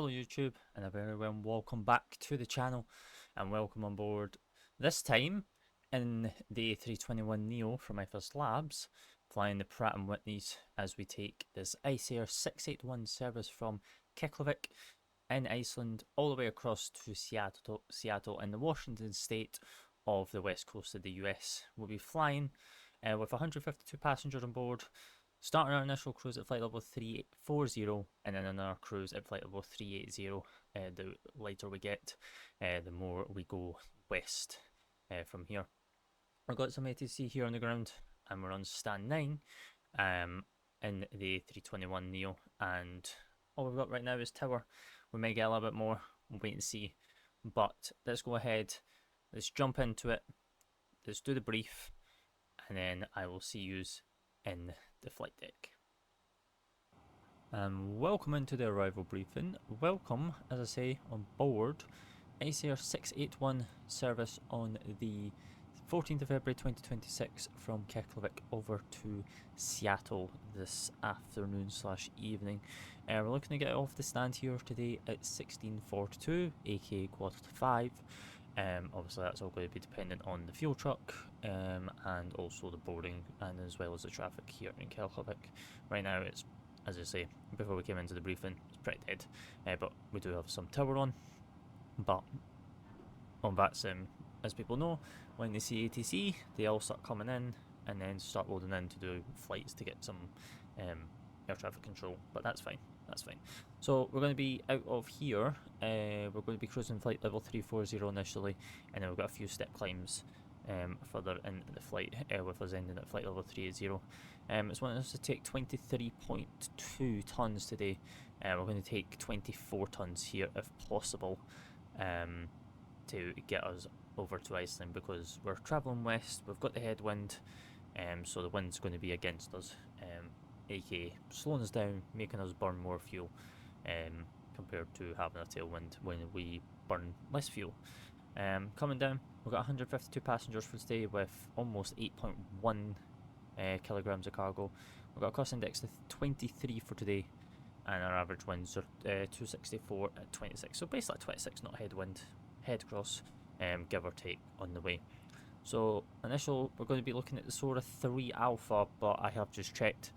Hello YouTube, and a very warm welcome back to the channel, and welcome on board. This time in the A321 Neo from FSLabs, flying the Pratt & Whitneys as we take this Icelandair 681 service from Keflavik in Iceland all the way across to Seattle in the Washington state of the west coast of the US. We'll be flying with 152 passengers on board, starting our initial cruise at flight level 340 and then another cruise at flight level 380. The lighter we get, the more we go west from here. We've got some ATC here on the ground, and we're on stand 9 in the A321 Neo, and all we've got right now is tower. We may get a little bit more, we'll wait and see, but let's go ahead, let's jump into it, let's do the brief, and then I will see yous in the flight deck. Welcome into the arrival briefing. Welcome, as I say, on board Icelandair 681 service on the 14th of February 2026 from Keflavik over to Seattle this afternoon/evening. We're looking to get off the stand here today at 16:42, aka quarter to 5. Obviously that's all going to be dependent on the fuel truck and also the boarding, and as well as the traffic here in Keflavik. Right now it's, as I say, before we came into the briefing, it's pretty dead, but we do have some tower on. But on VATSIM, as people know, when they see ATC, they all start coming in and then start loading in to do flights to get some air traffic control, but that's fine, that's fine. So we're going to be out of here, we're going to be cruising flight level 340 initially, and then we've got a few step climbs further in the flight, with us ending at flight level 380. It's wanting us to take 23.2 tons today. We're going to take 24 tons here if possible, to get us over to Iceland, because we're travelling west, we've got the headwind, so the wind's going to be against us, aka slowing us down, making us burn more fuel, compared to having a tailwind when we burn less fuel. Coming down, we've got 152 passengers for today with almost 8.1 kilograms of cargo. We've got a cost index of 23 for today, and our average winds are 264 at 26, so basically 26 knot headwind, head cross, give or take on the way. So initial, we're going to be looking at the Sora 3 Alpha, but I have just checked,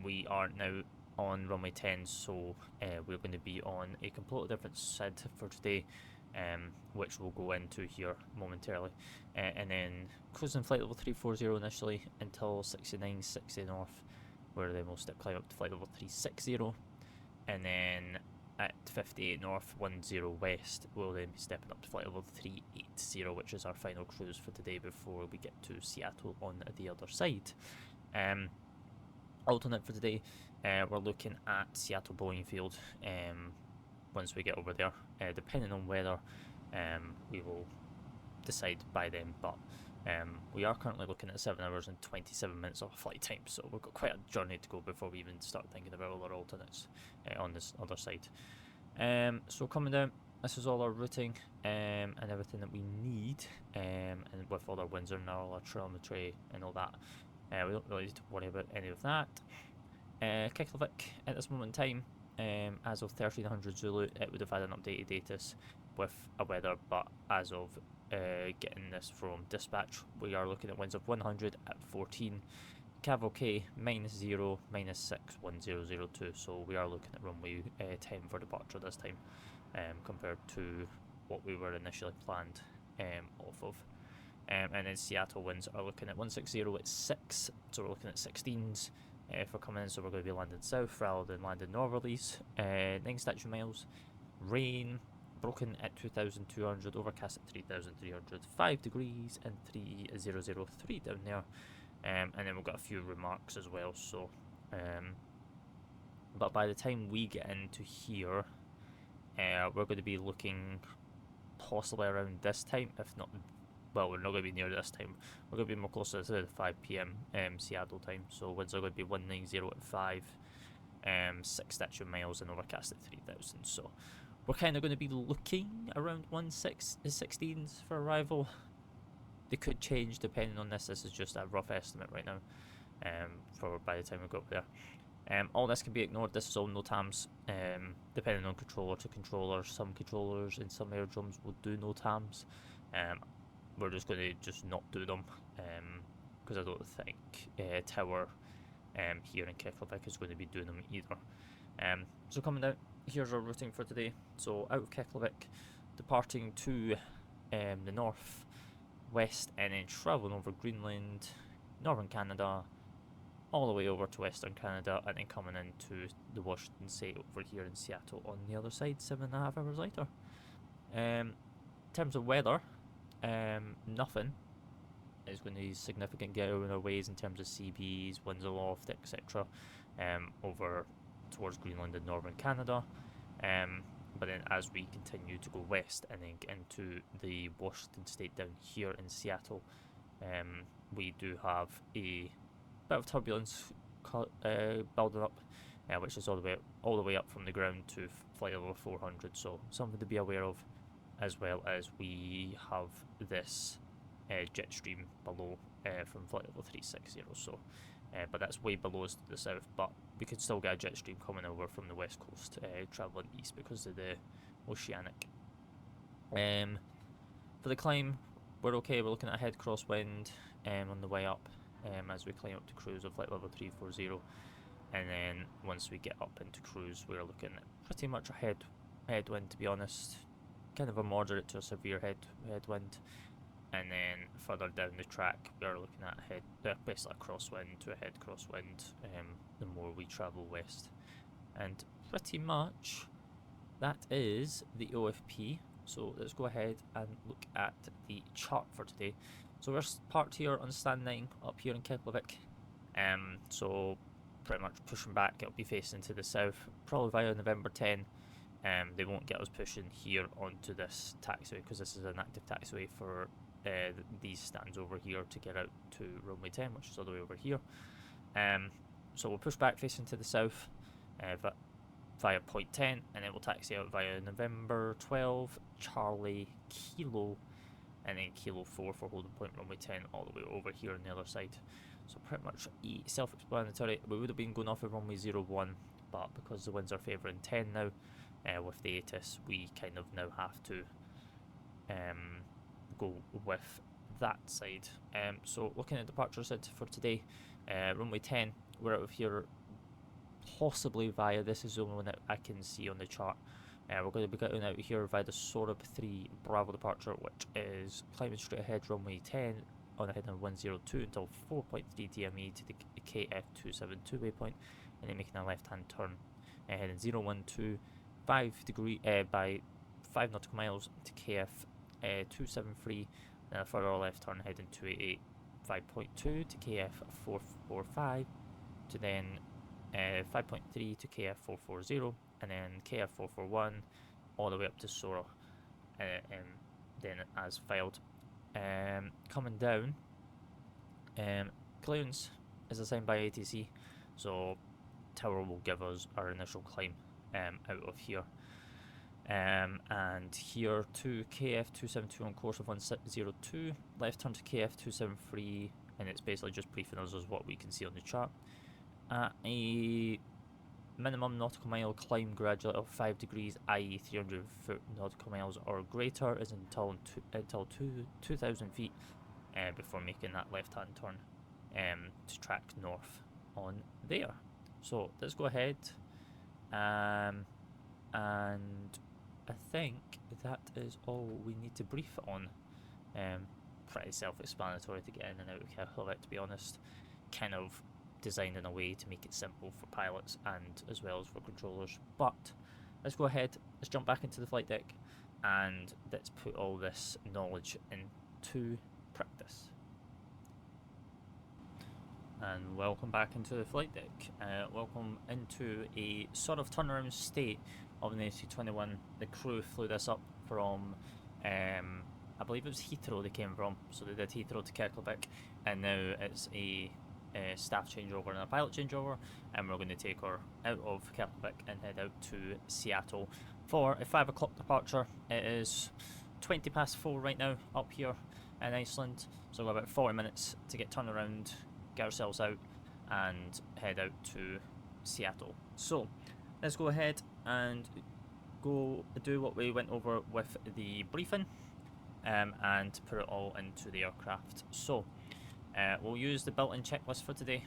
we are now on runway 10, so we're going to be on a completely different SID for today, which we'll go into here momentarily, and then cruising flight level 340 initially until 6960 north, where then we'll step climb up to flight level 360, and then at 58 north 10 west we'll then be stepping up to flight level 380, which is our final cruise for today before we get to Seattle on the other side. Alternate for today, we're looking at Seattle Boeing Field once we get over there, depending on weather. We will decide by then, but we are currently looking at 7 hours and 27 minutes of flight time, so we've got quite a journey to go before we even start thinking about all our alternates on this other side. So coming down, this is all our routing and everything that we need, and with all our winds and all our telemetry and all that, we don't really need to worry about any of that. Keflavik at this moment in time, as of 1300 Zulu, it would have had an updated status with a weather, but as of getting this from dispatch, we are looking at winds of 100 at 14, Cav OK -0, -6, 1002, so we are looking at runway 10 for departure this time, compared to what we were initially planned off of. And then Seattle winds are looking at 160 at 6, so we're looking at 16s for coming in, so we're going to be landing south rather than landing northerlies. 9 statute miles, rain, broken at 2200, overcast at 3300, 5 degrees and 3003 down there. And then we've got a few remarks as well, so but by the time we get into here, we're going to be looking possibly around this time, if not, well, we're not going to be near this time, we're going to be more closer to the 5 PM Seattle time, so winds are going to be 190 at 5, 6 statute miles and overcast at 3000, so we're kind of going to be looking around 16s for arrival. They could change depending on this. This is just a rough estimate right now, for by the time we go up there. All this can be ignored. This is all NOTAMs, depending on controller to controller. Some controllers in some aerodromes will do NOTAMs. We're just going to just not do them, because I don't think Tower here in Keflavik is going to be doing them either. So coming out, here's our routing for today. So out of Keflavik, departing to the north, west, and then travelling over Greenland, northern Canada, all the way over to western Canada, and then coming into the Washington State over here in Seattle on the other side 7.5 hours later. In terms of weather, nothing is going to be significant get out in our ways in terms of CBs, winds aloft, etc. Over towards Greenland and northern Canada. But then as we continue to go west and then get into the Washington State down here in Seattle, we do have a bit of turbulence building up, which is all the way up from the ground to flight level 400. So something to be aware of, as well as we have this jet stream below from flight level 360. So, but that's way below us to the south. But we could still get a jet stream coming over from the west coast, travelling east because of the oceanic. For the climb, we're okay. We're looking at a head crosswind on the way up as we climb up to cruise of flight level 340, and then once we get up into cruise, we're looking at pretty much a headwind, to be honest, kind of a moderate to a severe headwind. And then further down the track, we are looking at basically a crosswind to a head crosswind the more we travel west. And pretty much that is the OFP. So let's go ahead and look at the chart for today. So we're parked here on stand 9 up here in Keflavik. So pretty much pushing back, it'll be facing to the south, probably via November 10. They won't get us pushing here onto this taxiway because this is an active taxiway for these stands over here to get out to runway 10, which is all the way over here. So we'll push back facing to the south via point 10, and then we'll taxi out via November 12, Charlie, Kilo, and then Kilo 4 for holding point runway 10 all the way over here on the other side. So pretty much self-explanatory. We would have been going off of runway 01, but because the winds are favouring 10 now, with the ATIS, we kind of now have to go with that side. So looking at departures for today, runway 10, we're out of here possibly via, this is the only one that I can see on the chart. We're going to be getting out here via the Sorab 3 Bravo departure, which is climbing straight ahead runway 10 on a heading of 102 until 4.3 DME to the KF272 waypoint, and then making a left hand turn heading 012 by 5 nautical miles to KF 273, then a further left turn heading 288 5.2 to KF 445, to then 5.3 to KF 440, and then KF 441 all the way up to Sora, then as filed. Coming down, clearance is assigned by ATC, so Tower will give us our initial climb out of here. And here to KF272 on course of 102, left turn to KF273, and it's basically just briefing us as what we can see on the chart. A minimum nautical mile climb gradually of 5 degrees, i.e. 300 nautical miles or greater, is until 2,000 feet before making that left hand turn to track north on there. So let's go ahead, and I think that is all we need to brief on. Pretty self-explanatory to get in and out of Keflavik, to be honest. Kind of designed in a way to make it simple for pilots and as well as for controllers. But let's go ahead, let's jump back into the flight deck and let's put all this knowledge into practice. And welcome back into the flight deck. Welcome into a sort of turnaround state of an A321. The crew flew this up from, I believe it was Heathrow they came from, so they did Heathrow to Keflavik, and now it's a staff changeover and a pilot changeover, and we're going to take her out of Keflavik and head out to Seattle for a 5 o'clock departure. It is 20 past 4 right now up here in Iceland, so we've got about 40 minutes to get turned around, get ourselves out and head out to Seattle. So let's go ahead and go do what we went over with the briefing, and put it all into the aircraft. So we'll use the built-in checklist for today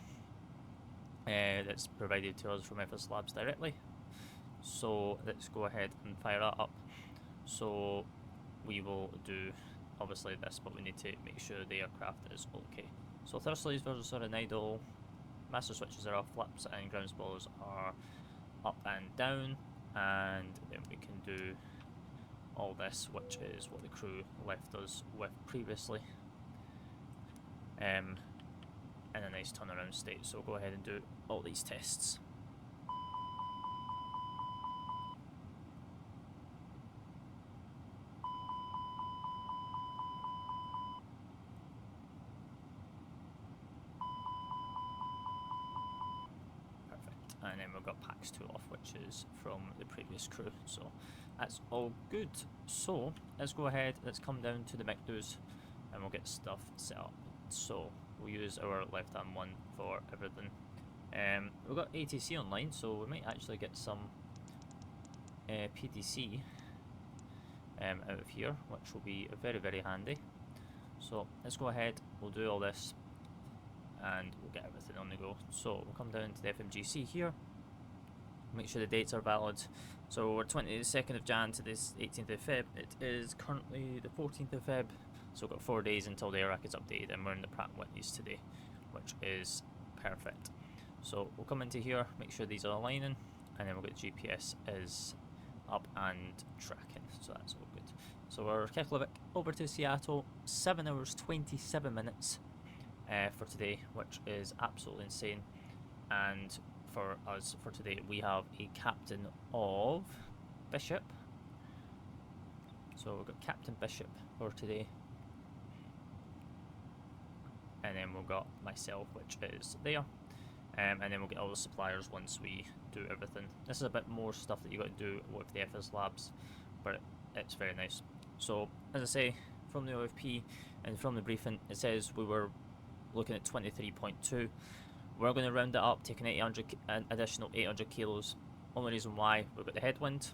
that's provided to us from FSLabs directly. So let's go ahead and fire that up. So we will do obviously this, but we need to make sure the aircraft is okay. So thrust levers are in idle, master switches are off, flaps and ground spoilers are up and down, and then we can do all this, which is what the crew left us with previously, in a nice turnaround state. So we'll go ahead and do all these tests. And then we've got packs 2 off, which is from the previous crew, so that's all good. So let's go ahead, let's come down to the McDo's and we'll get stuff set up. So we'll use our left hand one for everything. We've got ATC online, so we might actually get some PDC out of here, which will be very, very handy. So let's go ahead, we'll do all this and we'll get everything on the go. So we'll come down to the FMGC here, make sure the dates are valid. So we're 22nd of Jan to this 18th of Feb. It is currently the 14th of Feb, so we've got 4 days until the airrack is updated, and we're in the Pratt & Whitney's today, which is perfect. So we'll come into here, make sure these are aligning, and then we'll get GPS is up and tracking, so that's all good. So we're Keflavik over to Seattle, 7 hours 27 minutes for today, which is absolutely insane. And for us for today, we have a captain of Bishop. So we've got Captain Bishop for today, and then we've got myself, which is there, and then we'll get all the suppliers once we do everything. This is a bit more stuff that you got to do with the FSLabs, but it's very nice. So as I say, from the OFP and from the briefing, it says we were looking at 23.2. We're going to round it up, taking an additional 800 kilos. Only reason why, we've got the headwind,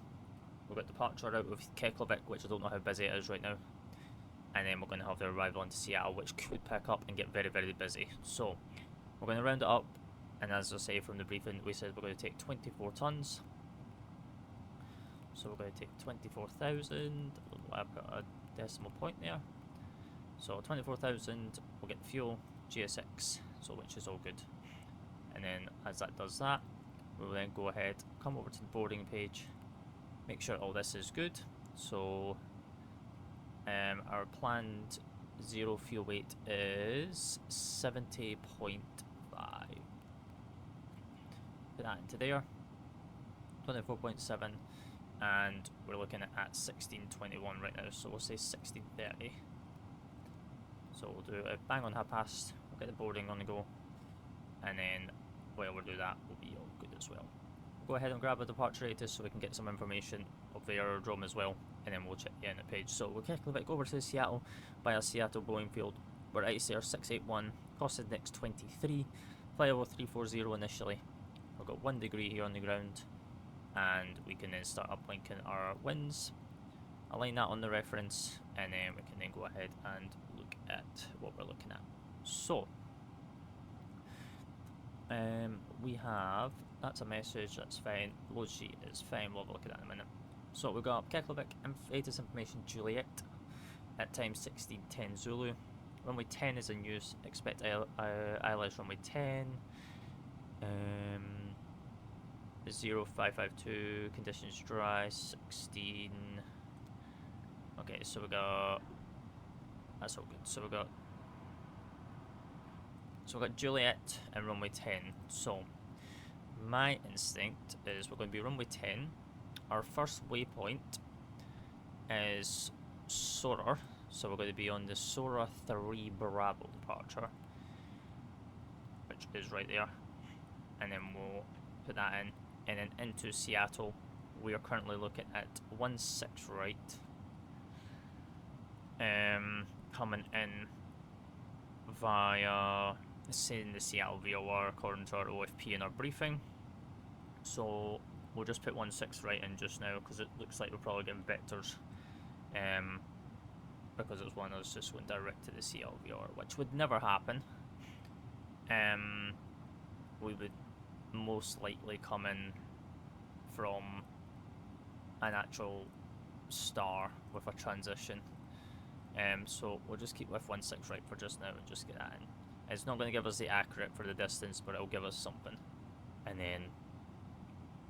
we've got departure out of Keflavik, which I don't know how busy it is right now, and then we're going to have the arrival into Seattle, which could pick up and get very, very busy. So we're going to round it up, and as I say from the briefing, we said we're going to take 24 tons. So we're going to take 24,000, I put a decimal point there. So 24,000, we'll get the fuel, GSX, so which is all good. And then as that does that, we'll then go ahead, come over to the boarding page, make sure all this is good. So our planned zero fuel weight is 70.5. Put that into there, 24.7, and we're looking at 1621 right now, so we'll say 1630. So we'll do a bang on half past, we'll get the boarding on the go, and then while we do that, we'll be all good as well. We'll go ahead and grab a departure radius so we can get some information of the aerodrome as well, and then we'll check the end of the page. So we'll Keflavik over to Seattle via Seattle Boeing Field. We're at Icelandair 681, cost index 23, fly over 340 initially. We've got 1 degree here on the ground, and we can then start uplinking our winds, align that on the reference, and then we can then go ahead and look at what we're looking at. So we have, that's a message, that's fine, load sheet is fine, we'll have a look at that in a minute. So we've got Keflavik ATIS information Juliet at time 1610 Zulu, runway 10 is in use, expect ILS runway 10, 0552, conditions dry, 16, okay, so we got, that's all good, so we got Juliet and runway 10. So my instinct is we're going to be runway 10. Our first waypoint is Sora, so we're going to be on the Sora 3 Bravo departure, which is right there, and then we'll put that in, and then into Seattle. We are currently looking at 16 right, coming in via, saying the Seattle VOR according to our OFP in our briefing. So we'll just put 16 right in just now because it looks like we're probably getting vectors. Because it's one of those just went direct to the CLVR, which would never happen. We would most likely come in from an actual star with a transition. So we'll just keep with 16 right for just now and just get that in. It's not going to give us the accurate for the distance, but it'll give us something. And then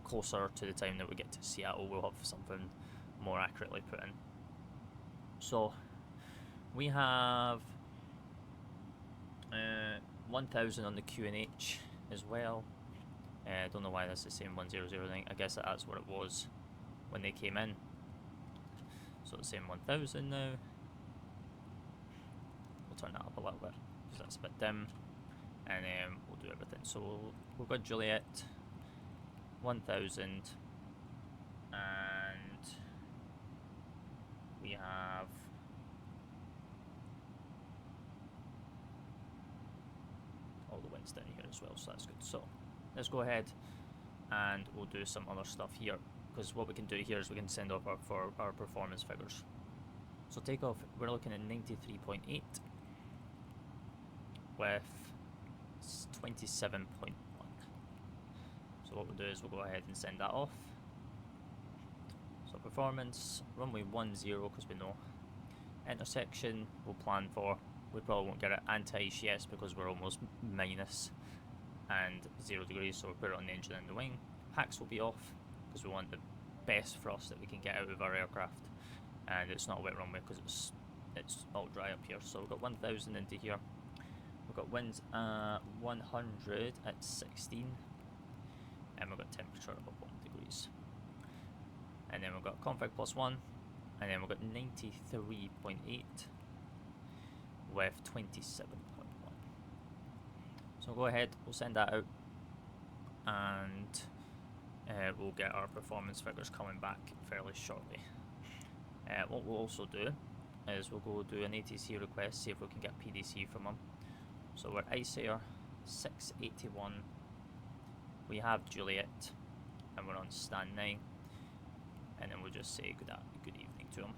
closer to the time that we get to Seattle, we'll have something more accurately put in. So we have 1000 on the QNH as well. I don't know why that's the same 1009. I guess that's what it was when they came in. So the same 1000 now. We'll turn that up a little bit because that's a bit dim, and then we'll do everything. So we've got Juliet 1000, and we have all the winds down here as well, so that's good. So let's go ahead and we'll do some other stuff here, because what we can do here is we can send off for our performance figures. So takeoff, we're looking at 93.8 with 27.1. So what we'll do is we'll go ahead and send that off. So performance, runway 10, because we know. Intersection we'll plan for. We probably won't get it. Anti-ice, yes, because we're almost minus and 0 degrees, so we'll put it on the engine and the wing. Hacks will be off because we want the best thrust that we can get out of our aircraft, and it's not a wet runway because it's all dry up here. So we've got 1000 into here. We've got winds at 100 at 16, and we've got temperature of 1 degrees. And then we've got config +1, and then we've got 93.8 with 27.1. So we'll go ahead, we'll send that out, and we'll get our performance figures coming back fairly shortly. What we'll also do is we'll go do an ATC request, see if we can get PDC from them. So we're Icelandair 681, we have Juliet, and we're on stand 9, and then we'll just say good evening to them.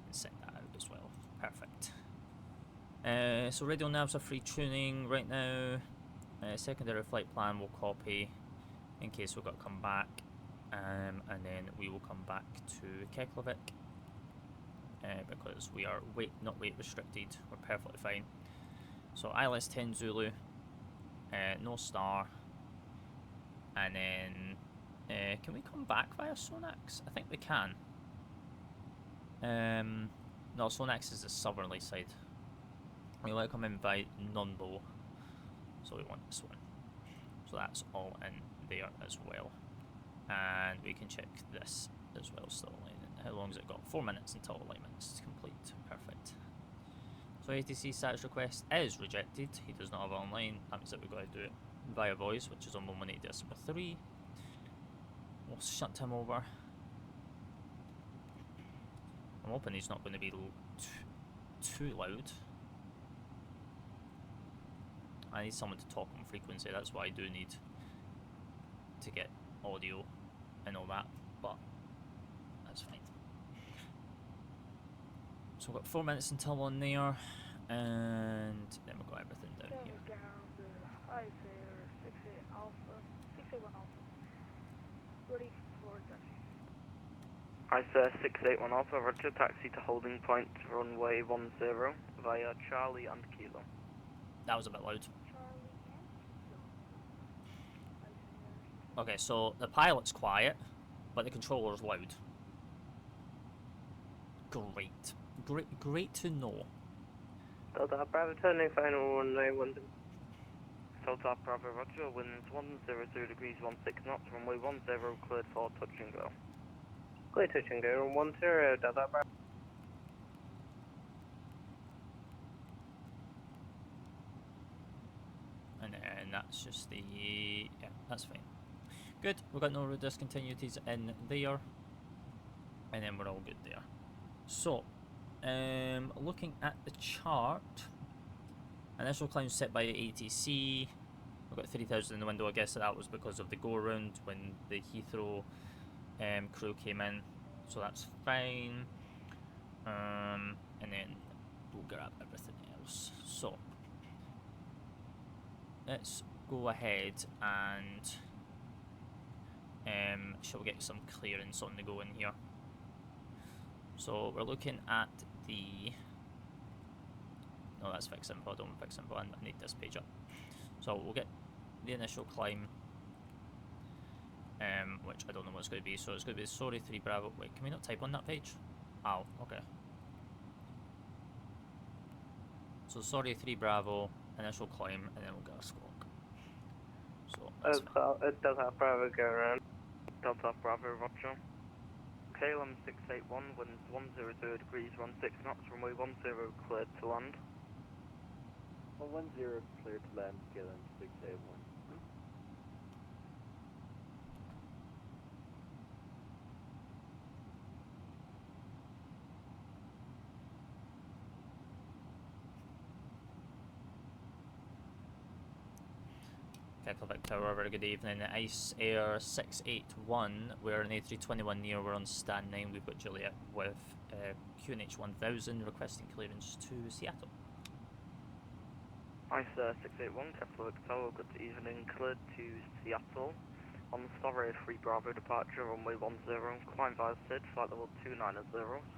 And send that out as well. Perfect. So radial navs are free tuning right now. Secondary flight plan we'll copy in case we've got to come back, and then we will come back to Keflavik because we are not weight restricted. We're perfectly fine. So ILS 10 Zulu, no star, and then can we come back via Sonax? I think we can. No, Sonax is the southerly side. We want to come in by Nunbo, so we want this one. So that's all in there as well, and we can check this as well. Still aligning. How long has it got? 4 minutes until alignment is complete. Perfect. So ATC status request is rejected. He does not have it online. That means that we've got to do it via voice, which is on 118.3. We'll shut him over. I'm hoping he's not going to be too loud. I need someone to talk on frequency. That's what I do need to get audio and all that, but that's fine. So we've got 4 minutes until on there, and then we've got everything down here. Icelandair 6A Alpha, 681 Alpha, ready for taxi. Icelandair 681 Alpha, roger, taxi to holding point, runway 10, via Charlie and Kilo. That was a bit loud. Charlie and Kilo. Okay, so the pilot's quiet, but the controller's loud. Great to know. Delta Bravo, turning final runway 10. Delta Bravo, roger, winds 100 degrees 16 knots, runway 10, cleared for touch and go. Clear touch and go, on 10, Delta Bravo. And then that's just the, yeah, that's fine. Good, we've got no discontinuities in there, and then we're all good there. So, looking at the chart, Initial climb set by ATC. We've got 3,000 in the window. I guess that was because of the go around when the Heathrow crew came in, so that's fine. And then we'll grab everything else. So let's go ahead and shall we get some clearance on the go in here. So we're looking at the, no, that's fix info. I don't want fix info. I need this page up. So we'll get the initial climb, which I don't know what it's going to be. So it's going to be sorry 3 Bravo. Wait, can we not type on that page? Oh, okay. So sorry 3 Bravo, initial climb, and then we'll get our squawk. So that's it does have Bravo go around. Delta Bravo, roger. KLM 681, winds 100 degrees, 16 knots, runway 10 cleared to land. 110 cleared to land, KLM 681. Keflavik Tower, very good evening. Icelandair 681, we're an A321 Neo, we're on stand 9. We've got Juliet with QNH 1000 requesting clearance to Seattle. Icelandair 681, Keflavik Tower, good evening, cleared to Seattle. On sorry 3 Bravo departure, runway 10, climb via SID, flight level 290,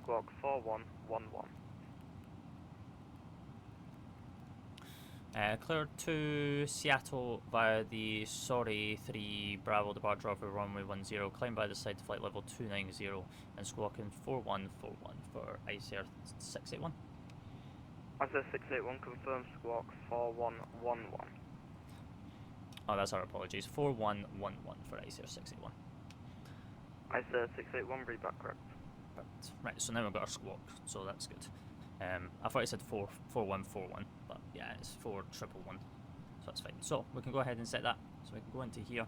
squawk 4111. Cleared to Seattle via the sorry 3 Bravo departure over runway 10, climb by the side to flight level 290 and squawking 4141 for Icelandair 681. Icelandair 681 confirmed squawk 4111. Oh, that's our apologies. 4111 for Icelandair 681. Icelandair 681, read back correct. Right, so now we've got our squawk, so that's good. I thought it said 4141, but yeah, it's 4111, so that's fine. So we can go ahead and set that. So we can go into here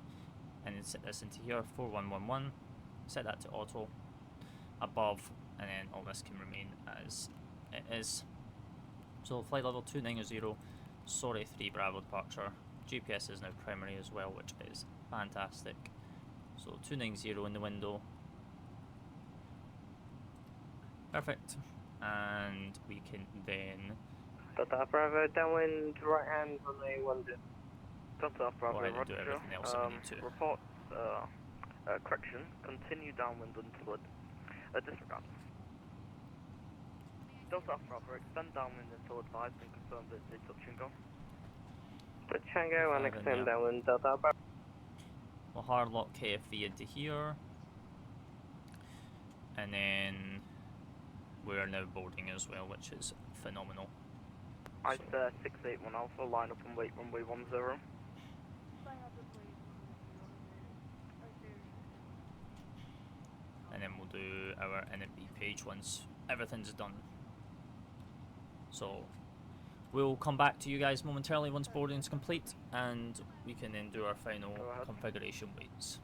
and then set this into here, 4111, set that to auto, above, and then all this can remain as it is. So flight level 290, sorry 3 Bravo departure. GPS is now primary as well, which is fantastic. So 290 in the window. Perfect. And we can then Delta Bravo, downwind, right hand, runway 10. Delta Bravo, go ahead and do everything else that we need to. Report, correction, continue downwind until disregard. Delta Bravo, extend downwind until advised and confirm that it's a touch and go. Touch and go and extend downwind, Delta Bravo. We'll hard lock KFV into here. And then we're now boarding as well, which is phenomenal. Icelandair 681 Alpha, line up and wait runway 10. And then we'll do our NMB page once everything's done. So we'll come back to you guys momentarily once boarding's complete, and we can then do our final configuration weights.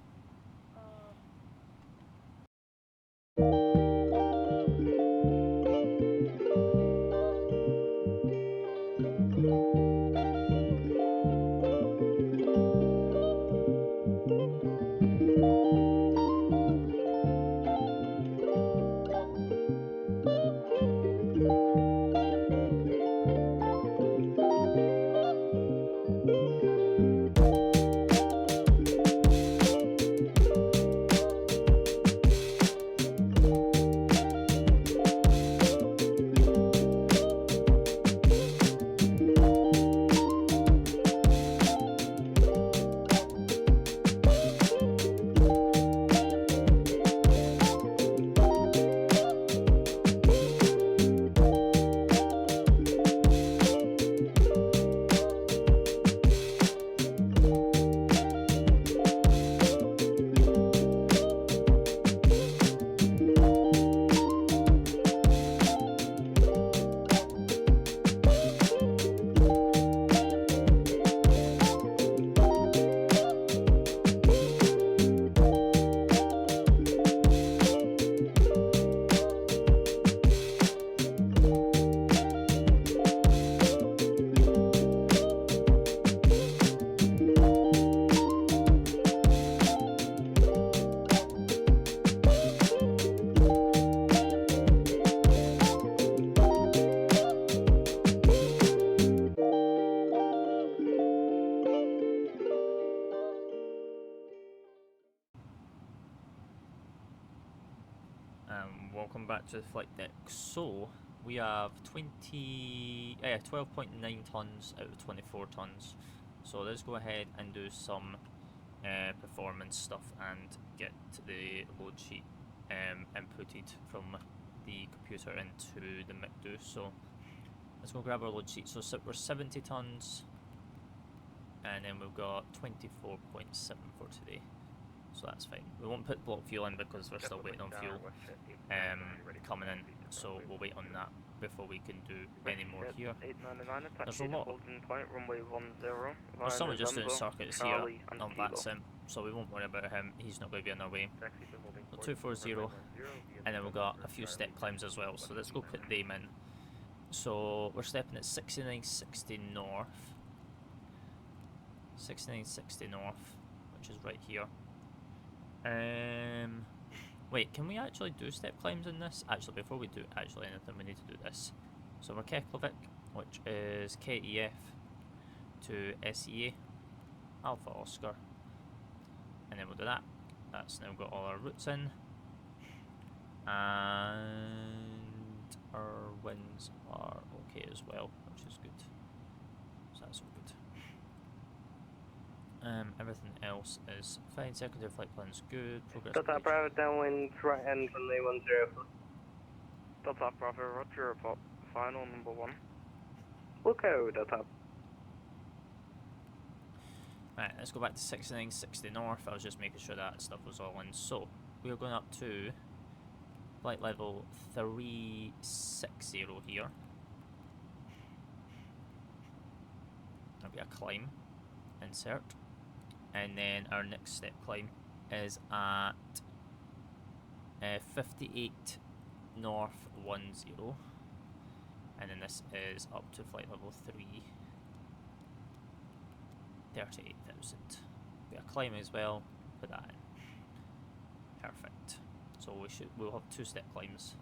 to the flight deck. So we have 12.9 tons out of 24 tons. So let's go ahead and do some performance stuff and get the load sheet inputted from the computer into the McDo. So let's go grab our load sheet. So we're 70 tons, and then we've got 24.7 for today. So that's fine. We won't put block fuel in because we're still waiting on fuel coming in. So we'll wait on that before we can do any more here. There's a lot. There's someone just doing circuits here on VATSIM, so we won't worry about him. He's not going to be in our way. So 240, and then we've got a few step climbs as well. So let's go put them in. So we're stepping at 6960 north. 6960 north, which is right here. Wait, can we actually do step climbs in this? Actually, before we do actually anything, we need to do this. So we're Keflavik, which is KEF to SEA, Alpha Oscar, and then we'll do that. That's now got all our routes in, and our winds are okay as well, which is good. So that's all good. Everything else is fine. Secondary flight plan's good. Progress. Delta Bravo downwind right end from the 10. Delta Bravo, roger, report. Final number 1. We'll go, Delta. Right, let's go back to 6960 north. I was just making sure that stuff was all in. So, we are going up to flight level 360 here. That'll be a climb. Insert. And then our next step climb is at 58 north 10, and then this is up to flight level 38,000. Be a climb as well. Put that in. Perfect. So we'll have 2 step climbs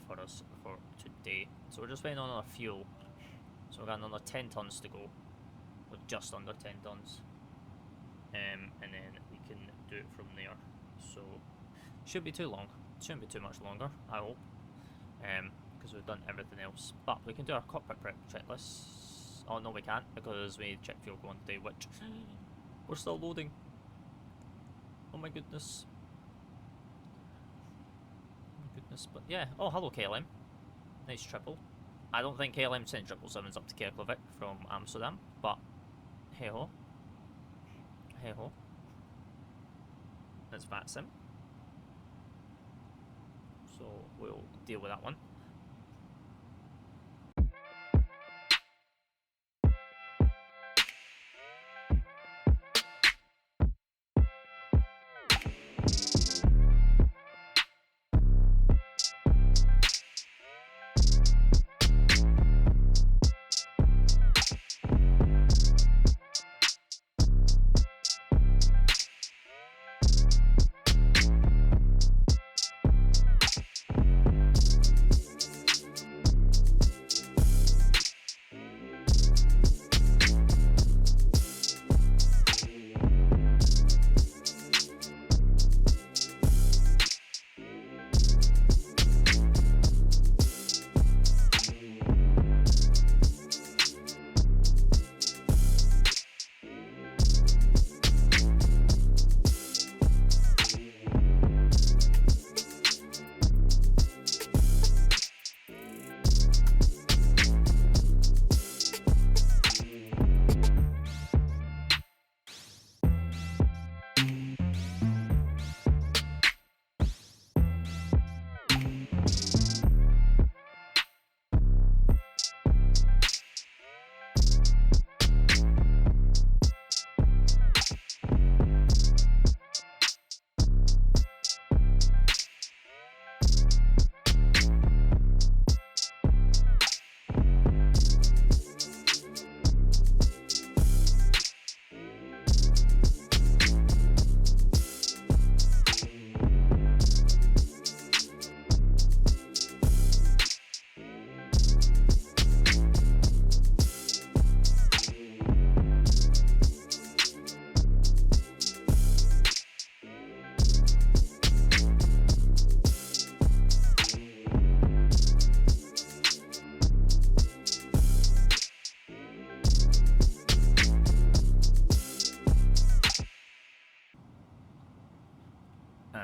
for us for today. So we're just waiting on our fuel. So we've got another 10 tons to go. We're just under 10 tons. And then we can do it from there. So shouldn't be too long. Shouldn't be too much longer, I hope. Because we've done everything else. But we can do our cockpit prep checklists. Oh no, we can't because we checked fuel going today, which we're still loading. Oh my goodness. Oh my goodness. But yeah. Oh, hello KLM. Nice triple. I don't think KLM sent 777s up to Keflavik from Amsterdam, but hey ho. Hey ho. That's VATSIM. So we'll deal with that one.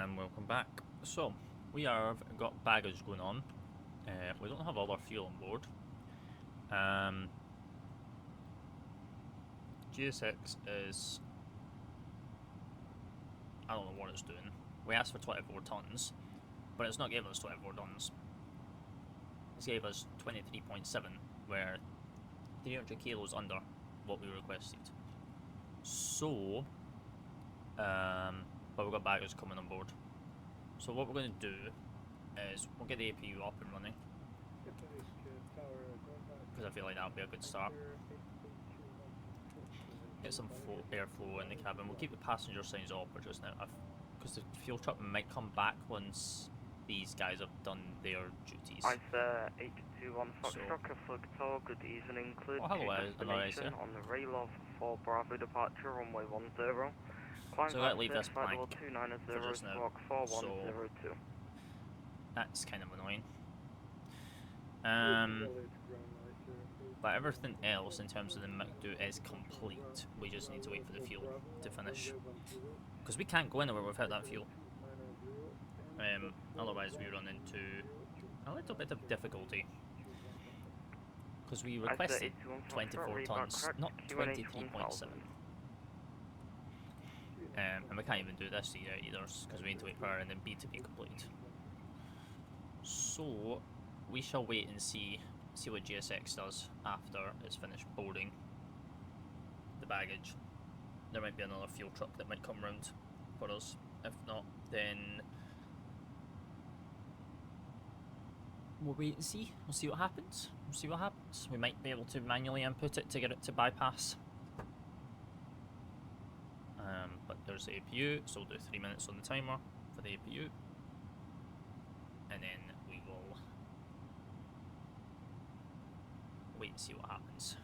And welcome back. So, we have got baggage going on. We don't have all our fuel on board. GSX is... I don't know what it's doing. We asked for 24 tons, but it's not giving us 24 tons. It's gave us 23.7, where 300 kilos under what we requested. So, but we've got baggage coming on board. So what we're going to do is we'll get the APU up and running, because I feel like that'll be a good start. Get some airflow in the cabin. We'll keep the passenger signs off for just now, because the fuel truck might come back once these guys have done their duties. Icelandair A321 Foxtrot, Keflavik Airport, good evening. Cleared to destination on the rail of 4 Bravo departure, runway 10. Climb So I'll leave this flight blank level 290, for just now. squawk 4102. That's kind of annoying. But everything else in terms of the McDo is complete. We just need to wait for the fuel to finish, because we can't go anywhere without that fuel. Otherwise we run into a little bit of difficulty, because we requested 24 tons, not 23.7. And we can't even do this either, because we need to wait for R and then B to be completed. So we shall wait and see what GSX does after it's finished boarding the baggage. There might be another fuel truck that might come round for us. If not, then we'll wait and see. We'll see what happens. We'll see what happens. We might be able to manually input it to get it to bypass. But there's the APU, so we'll do 3 minutes on the timer for the APU, and then we will wait and see what happens.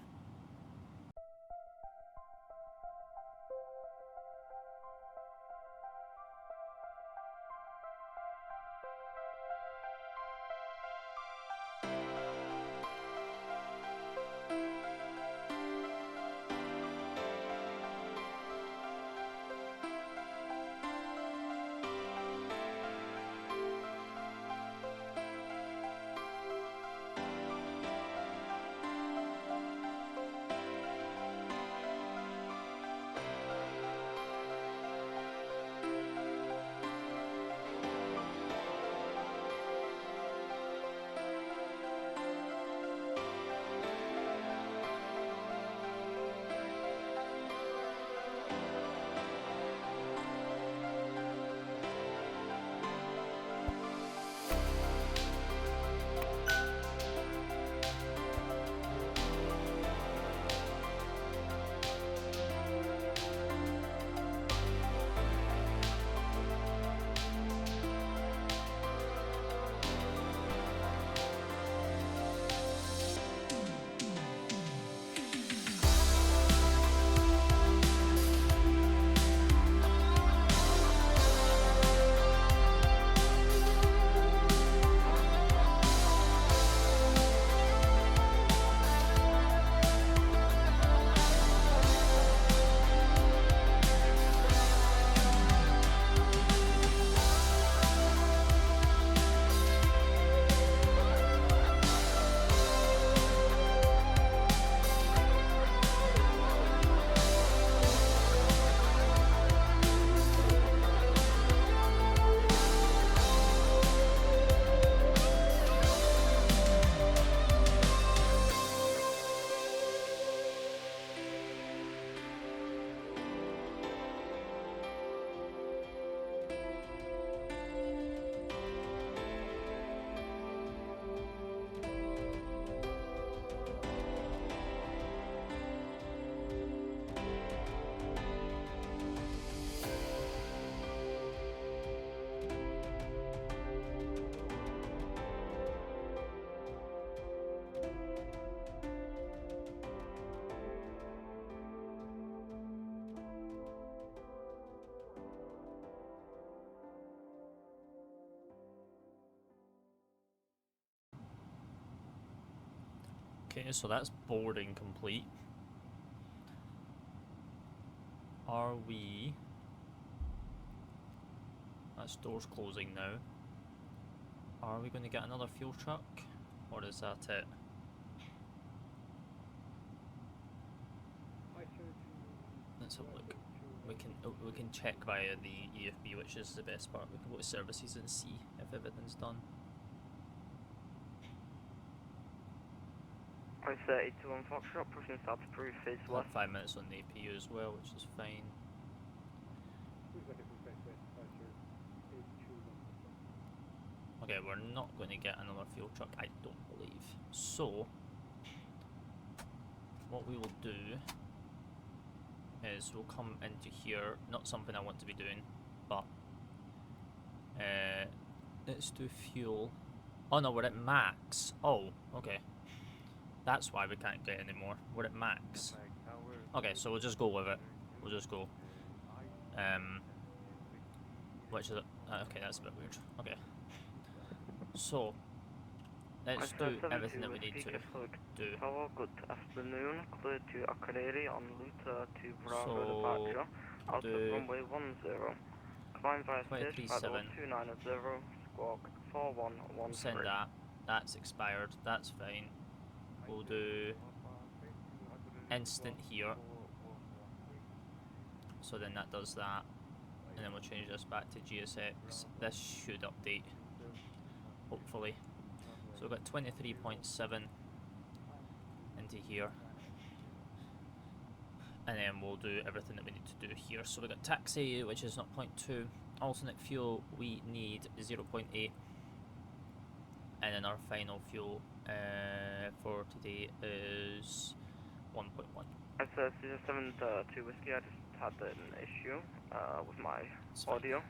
Okay, so that's boarding complete. Are we... That door's closing now. Are we going to get another fuel truck? Or is that it? Let's have a look. We can check via the EFB, which is the best part. We can go to services and see if everything's done. I-30 to 1 Foxtrot, pushing start to proof phase We'll left. have 5 minutes on the APU as well, which is fine. Okay, we're not going to get another fuel truck, I don't believe. So, what we will do is we'll come into here, not something I want to be doing, but let's do fuel. Oh no, we're at max. Oh, okay. That's why we can't get any more. We're at max. Okay, so we'll just go with it. We'll just go. Which is okay, that's a bit weird. Okay. So let's do everything that we need to do. Tower, good afternoon. Clear to Akureyri on route to Bravo So departure. Out do of runway 10. Climb via stage 537. 290. Squawk 4110. Send that. That's expired. That's fine. We'll do instant here. So then that does that. And then we'll change this back to GSX. This should update, hopefully. So we've got 23.7 into here. And then we'll do everything that we need to do here. So we've got taxi, which is 0.2. Alternate fuel, we need 0.8. And then our final fuel for today is 1.1. It's 07 to whiskey. I just had an issue with my It's fine. audio.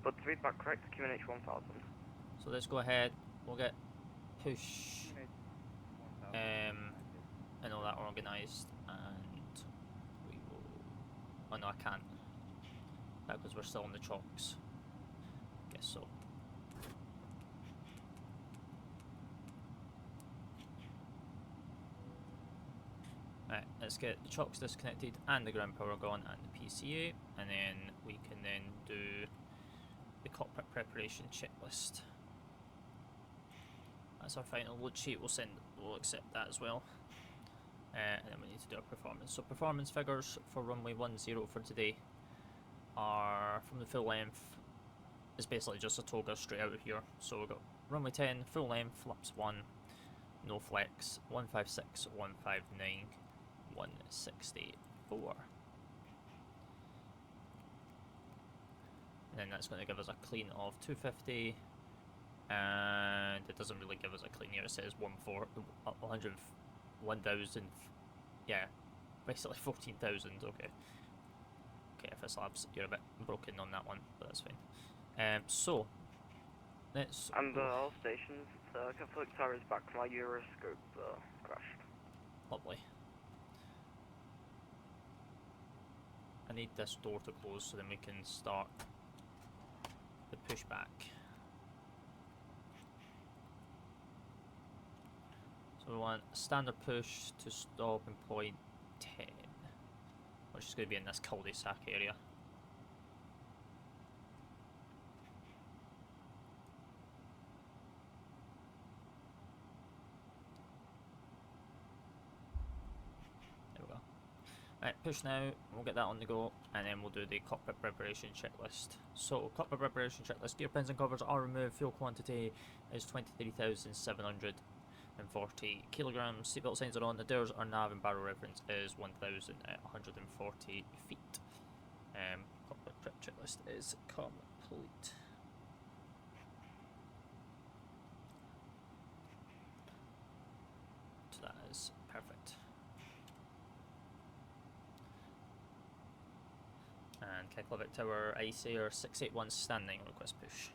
But to read back correct, QNH 1000. So let's go ahead. We'll get push and all that organised, and we will. Oh no, I can't. That because we're still on the chocks. Guess so. Right, let's get the chocks disconnected and the ground power gone and the PCA, and then we can then do the cockpit preparation checklist. That's our final load sheet. We'll accept that as well. And then we need to do our performance. So performance figures for runway 10 for today are from the full length. It's basically just a toga straight out of here. So we've got runway 10, full length, flaps 1, no flex, 156, 159, 164. And then that's going to give us a clean of 250. And it doesn't really give us a clean here. It says 1,000. Yeah, basically 14,000. Okay. Okay, FSLabs, you're a bit broken on that one, but that's fine. So let's. And all stations, Keflavik Tower is back. My Euroscope crashed. Lovely. I need this door to close so then we can start the pushback. So we want standard push to stop in point 10, which is going to be in this cul-de-sac area. There we go. Right, push now, we'll get that on the go, and then we'll do the cockpit preparation checklist. So, cockpit preparation checklist, gear pins and covers are removed, fuel quantity is 23,740 kilograms, seatbelt signs are on, the doors are nav and barrel reference is 1,140 feet. Cockpit prep checklist is complete. So that is perfect. And Keflavik Tower, Icelandair 681 standing, request push.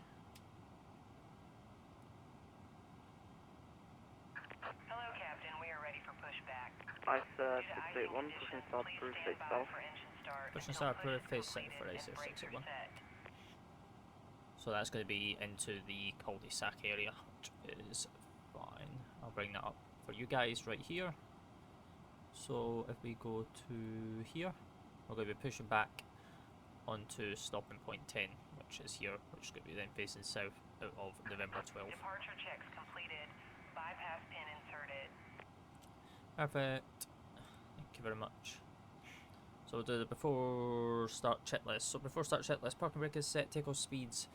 Hello, Captain. We are ready for pushback. Ice 681, pushing start through face south. Pushing start approved, phase south for Icelandair 681. So that's going to be into the cul-de-sac area, which is fine. I'll bring that up for you guys right here. So if we go to here, we're going to be pushing back onto stopping point 10, which is here, which is going to be then facing south out of November 12. Departure checks completed. Bypass pin inserted. Perfect. Thank you very much. So we'll do the before start checklist. So before start checklist, parking brake is set, takeoff speeds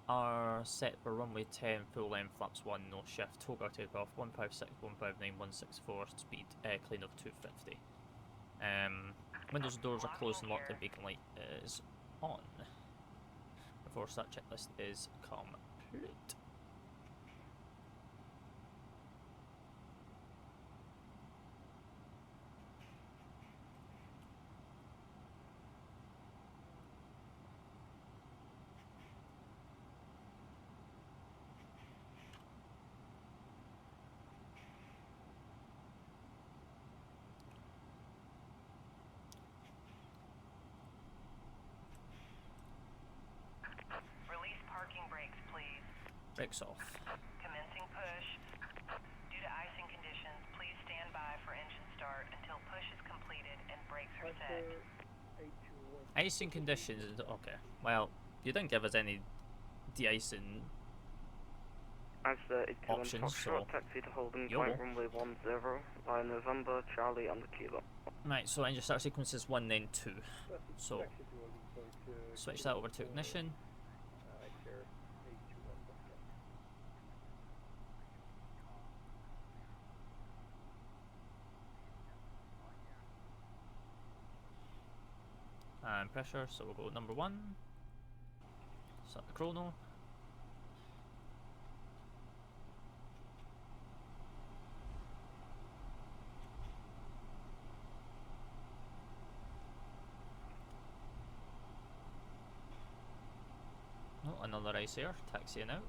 are set for runway 10, full length, flaps 1, no shift, toga takeoff, 156, 159, 164, speed clean of 250. Windows and doors are closed and locked and beacon light is on. Before start checklist is complete. Release parking brakes, please. Brakes off. Commencing push. Due to icing conditions, please stand by for engine start until push is completed and brakes are set. Icing conditions, okay. Well, you didn't give us any de-icing Icelandair options, so taxi to holding YOLO. point runway 10 by November, Charlie and the Kilo. right, so engine start sequence is 1 then 2. So switch that over to ignition. And pressure, so we'll go number 1. Start the chrono. Oh, another ice air, taxiing out.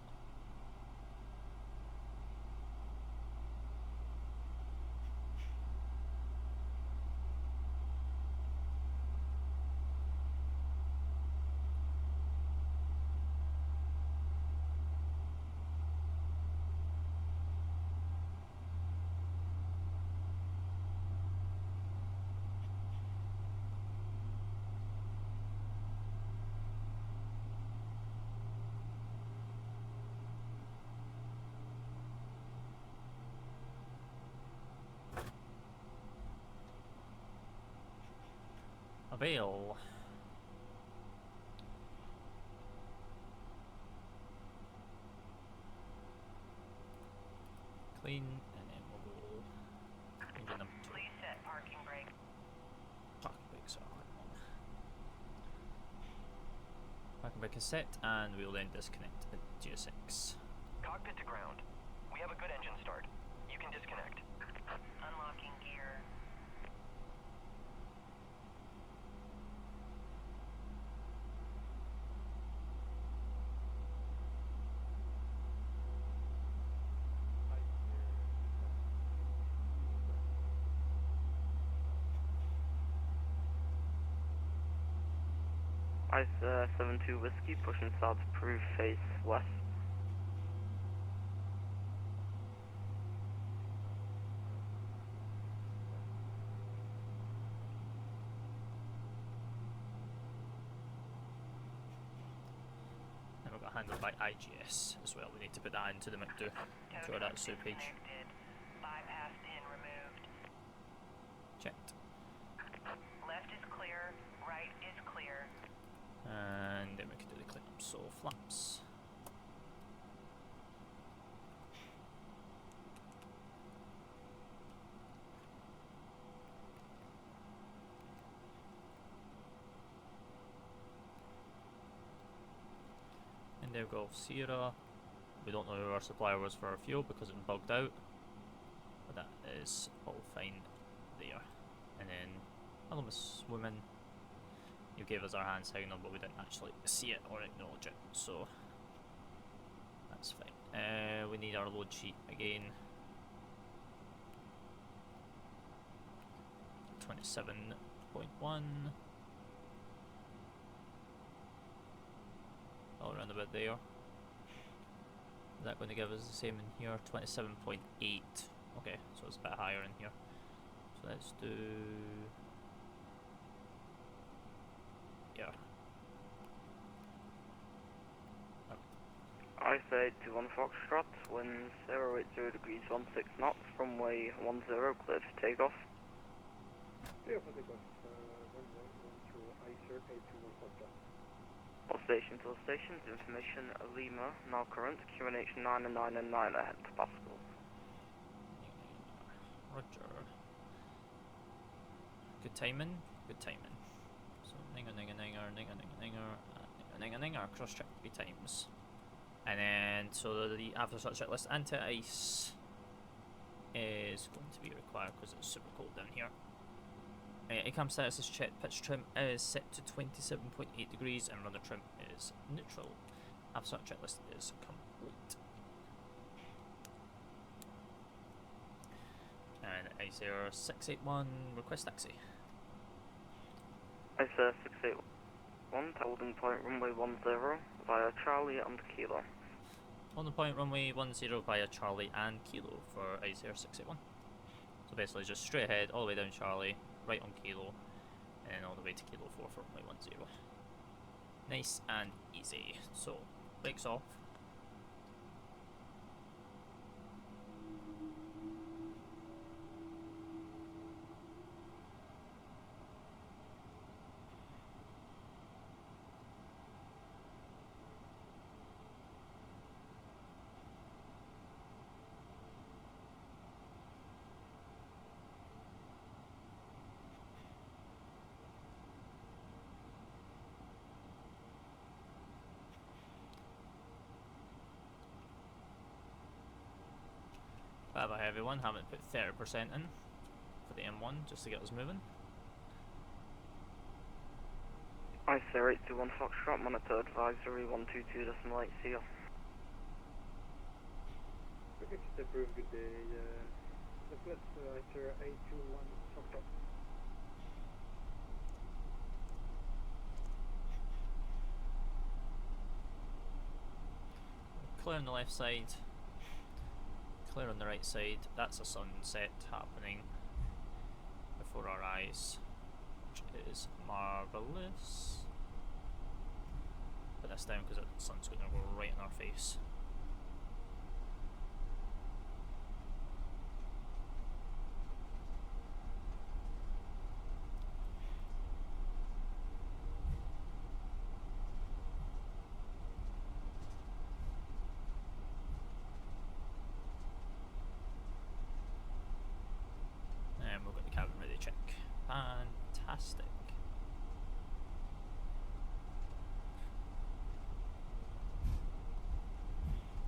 Avail. Clean, and then we'll go engine number 2. Please set parking brake. Parking brakes are on. Parking brake is set, and we'll then disconnect the GSX. Cockpit to ground. We have a good engine start. You can disconnect. Unlocking gear. Icelandair 72 Whiskey, pushing south to Peru, face west. And we've got handled by IGS as well. We need to put that into the McDo. Throw that soup page. Disconnected. Bypass pin removed. Checked. Left is clear. Right is clear. And then we can do the cleanup. So flaps. And there we go, Sierra. We don't know who our supplier was for our fuel because it bugged out. But that is all fine there. And then, hello Miss Woman. You gave us our hand signal, but we didn't actually see it or acknowledge it, so that's fine. We need our load sheet again. 27.1. All around about there. Is that going to give us the same in here? 27.8. Okay, so it's a bit higher in here. So let's do. Yeah. A321 Foxtrot, winds 080 degrees 16 knots, runway 10, cleared for takeoff. Clear for takeoff, runway 12, Icelandair A321 Foxtrot. All stations, information, Lima, now current, QNH 9 and 9 and 9 ahead, Pascal. Roger. Good timing, good timing. So ninger, cross check 3 times. And then, so the after such checklist anti-ice is going to be required because it's super cold down here. ACAM status is checked, pitch trim is set to 27.8 degrees and rudder trim is neutral. After such checklist is complete. And Icelandair 681 request taxi. Icelandair 681, holding point runway 10 via Charlie and Kilo. On the point runway 10 via Charlie and Kilo for Icelandair 681. So basically just straight ahead, all the way down Charlie, right on Kilo, and all the way to Kilo 4 for runway 10. Nice and easy. So, brakes off. Bye bye everyone, haven't put 30% in for the M1 just to get us moving. Icelandair 821 Foxtrot, monitor advisory 122.8 CO. Okay, just approve, good day. Let's Icelandair A321 Foxtrot. Clear on the left side. Clear on the right side. That's a sunset happening before our eyes, which is marvellous. Put this down because the sun's going to go right in our face. And we've got the cabin ready to check. Fantastic.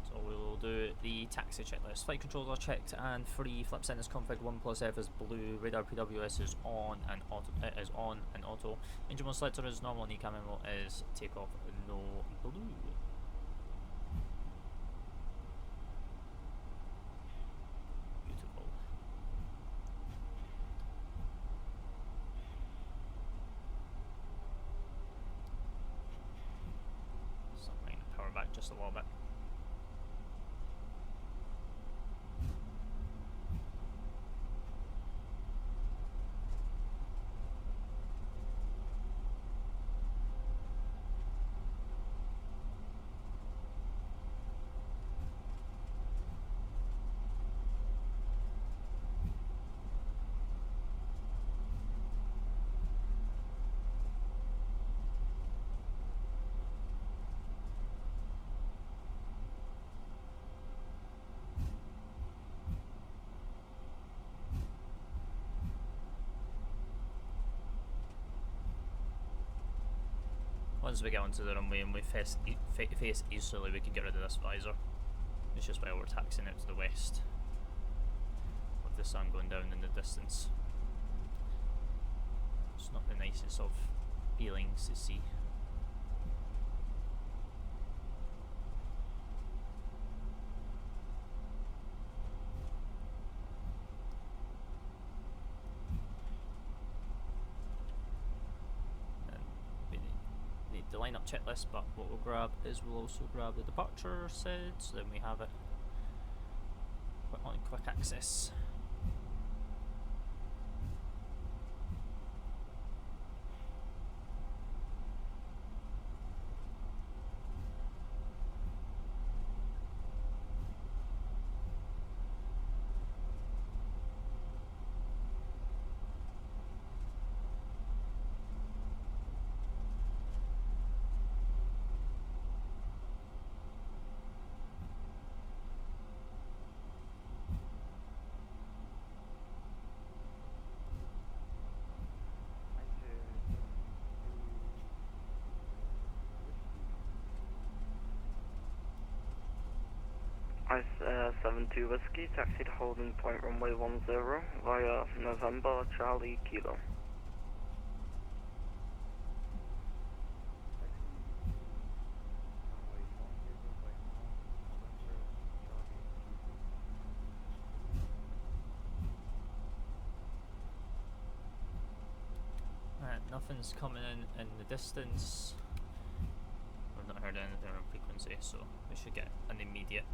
So we will do the taxi checklist. Flight controls are checked and free. Flip center is config 1+F is blue. Radar PWS is on and auto. Engine 1 selector is normal and ECAM memo is takeoff no blue. Beautiful. Something to power back just a little bit. Once we get onto the runway and we face easterly, we can get rid of this visor. It's just while we're taxiing out to the west, with the sun going down in the distance. It's not the nicest of feelings to see. The lineup checklist, but what we'll grab is we'll also grab the departure SID, so then we have it on quick access. Ice 72 Whiskey, taxi to holding point runway 10 via November Charlie Kilo. Alright, nothing's coming in the distance. We've not heard anything on frequency, so we should get an immediate.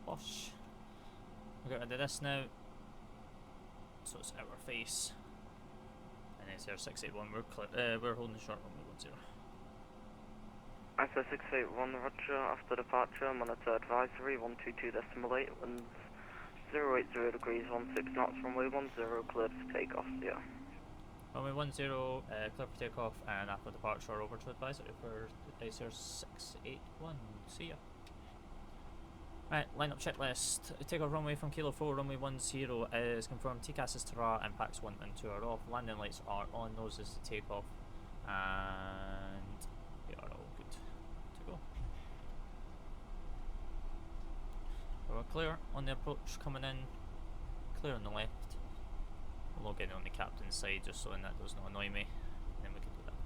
Bosh. We'll get rid of this now. So it's our face. And it's our 681. We're holding the short runway 10. Ice 681 Roger, after departure, monitor advisory 122.8, winds 080 degrees 16 knots, runway 10, cleared for takeoff, yeah. Runway 10, clear for takeoff, and after departure over to advisory for Icelandair 681. See ya. Right, lineup checklist. Takeoff runway from Kilo 4, runway 10 is confirmed. TCAS is Tara, and packs 1 and 2 are off. Landing lights are on, nose is to take off, and we are all good to go. So we're clear on the approach coming in, clear on the left. We'll log in on the captain's side just so that does not annoy me, and then we can do that.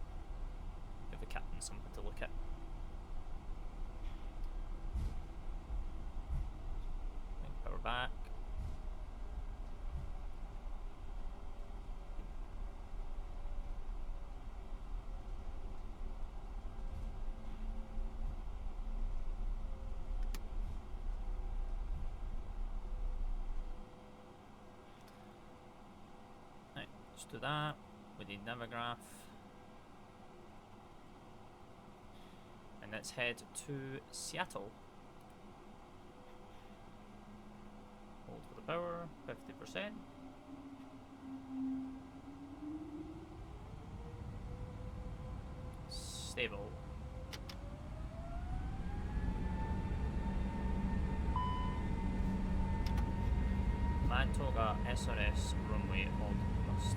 Give the captain something to look at. Power back. Right, let's do that. We need Navigraph. And let's head to Seattle. Hold for the power, 50%. Stable. Mantoga SRS runway hold must.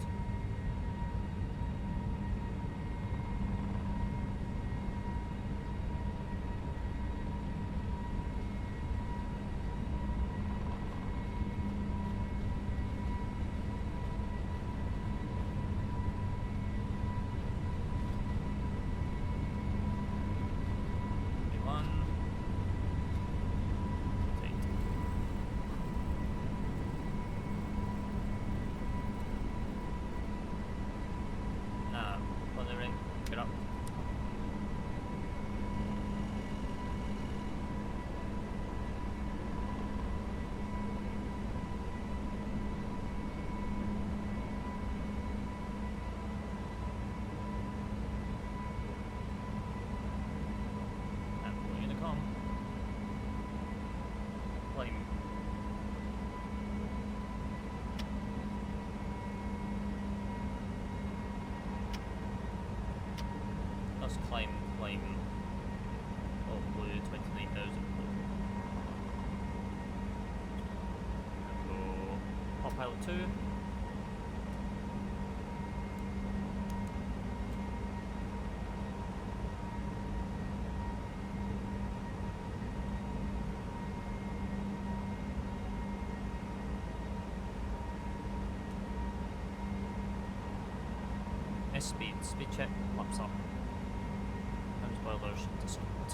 Climb. Oh, blue, 29,000 blue. Go Hot Pilot 2. Speed check, laps up. Spoilers to start.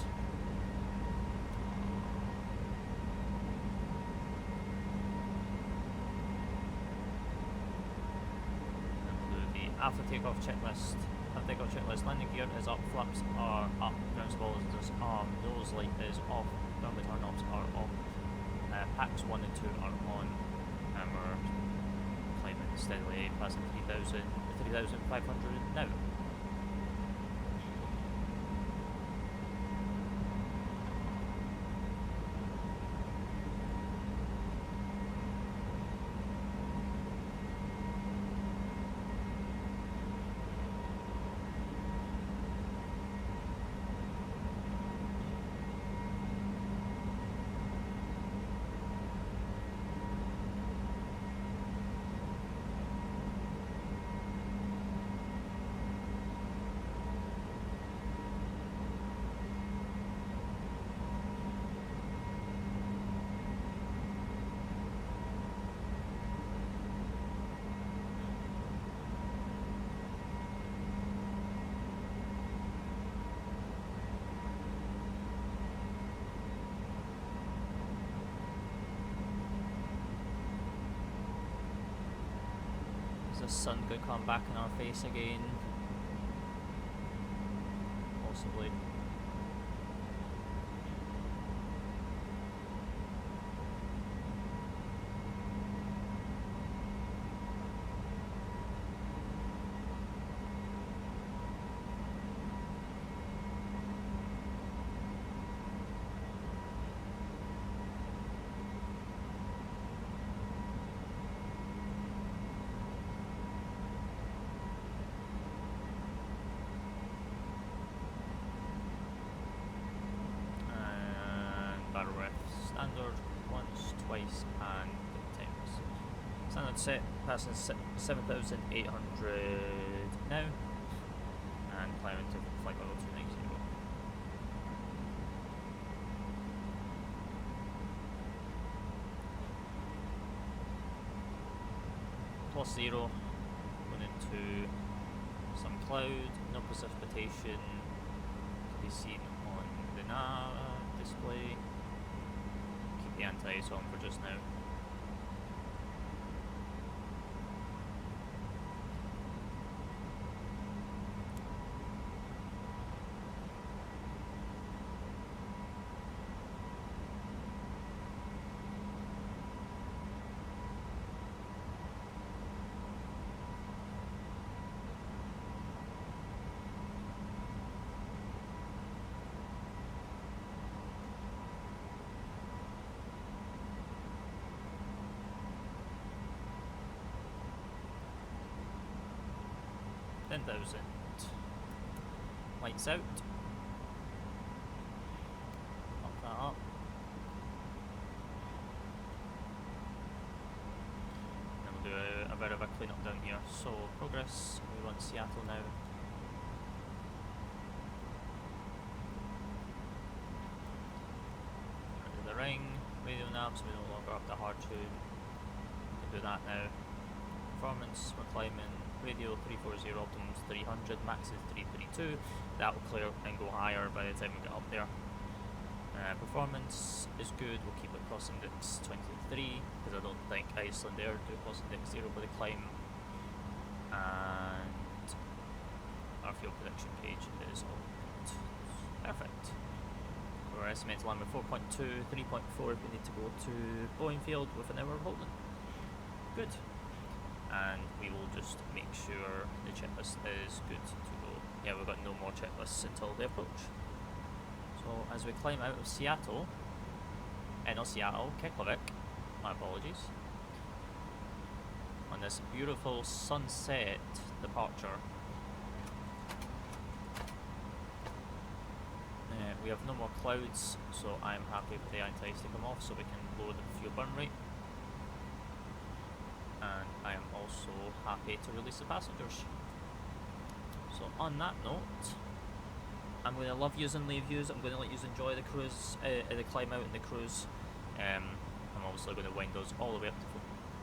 after takeoff checklist. After takeoff checklist, landing gear is up, flaps are up, ground stabilizers are, nose light is off, runway turn-offs are off, packs 1 and 2 are on, and we're climbing steadily, passing 3,500 now. Is the sun going to come back in our face again? Possibly. Standard once, twice, and 10 times. Standard set passing 7,800 now, and climbing to flight level 290. Plus 0, going into some cloud, no precipitation to be seen on the nav display. The anti-ice on for just now. Lights out. Lock that up. Then we'll do a bit of a clean up down here. So progress, we want Seattle now. Under the ring, radio navs, we no longer have the hard tune. We can do that now. Performance, we're climbing. Radio 340, optimums 300, max is 332. That will clear and go higher by the time we get up there. Performance is good, we'll keep it cross index 23, because I don't think Icelandair do cross index 0 by the climb. And our fuel prediction page is on. Perfect. We're estimated to land with 4.2, 3.4 if we need to go to Boeing Field with an hour holding. Good. And we will just make sure the checklist is good to go. Yeah, we've got no more checklists until the approach. So as we climb out of Seattle, not Seattle, Keflavik, my apologies, on this beautiful sunset departure, we have no more clouds, so I'm happy for the anti-ice to come off so we can lower the fuel burn rate. And I am also happy to release the passengers. So on that note, I'm going to love yous and leave yous. I'm going to let yous enjoy the cruise, the climb out and the cruise. I'm obviously going to wind us all the way up to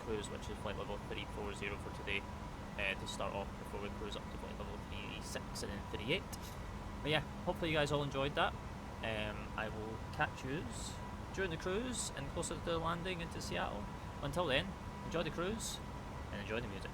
cruise, which is flight level 340 for today, to start off before we cruise up to flight level 36 and then 38. But yeah, hopefully you guys all enjoyed that. I will catch yous during the cruise and closer to the landing into Seattle. Until then, enjoy the cruise and enjoy the music.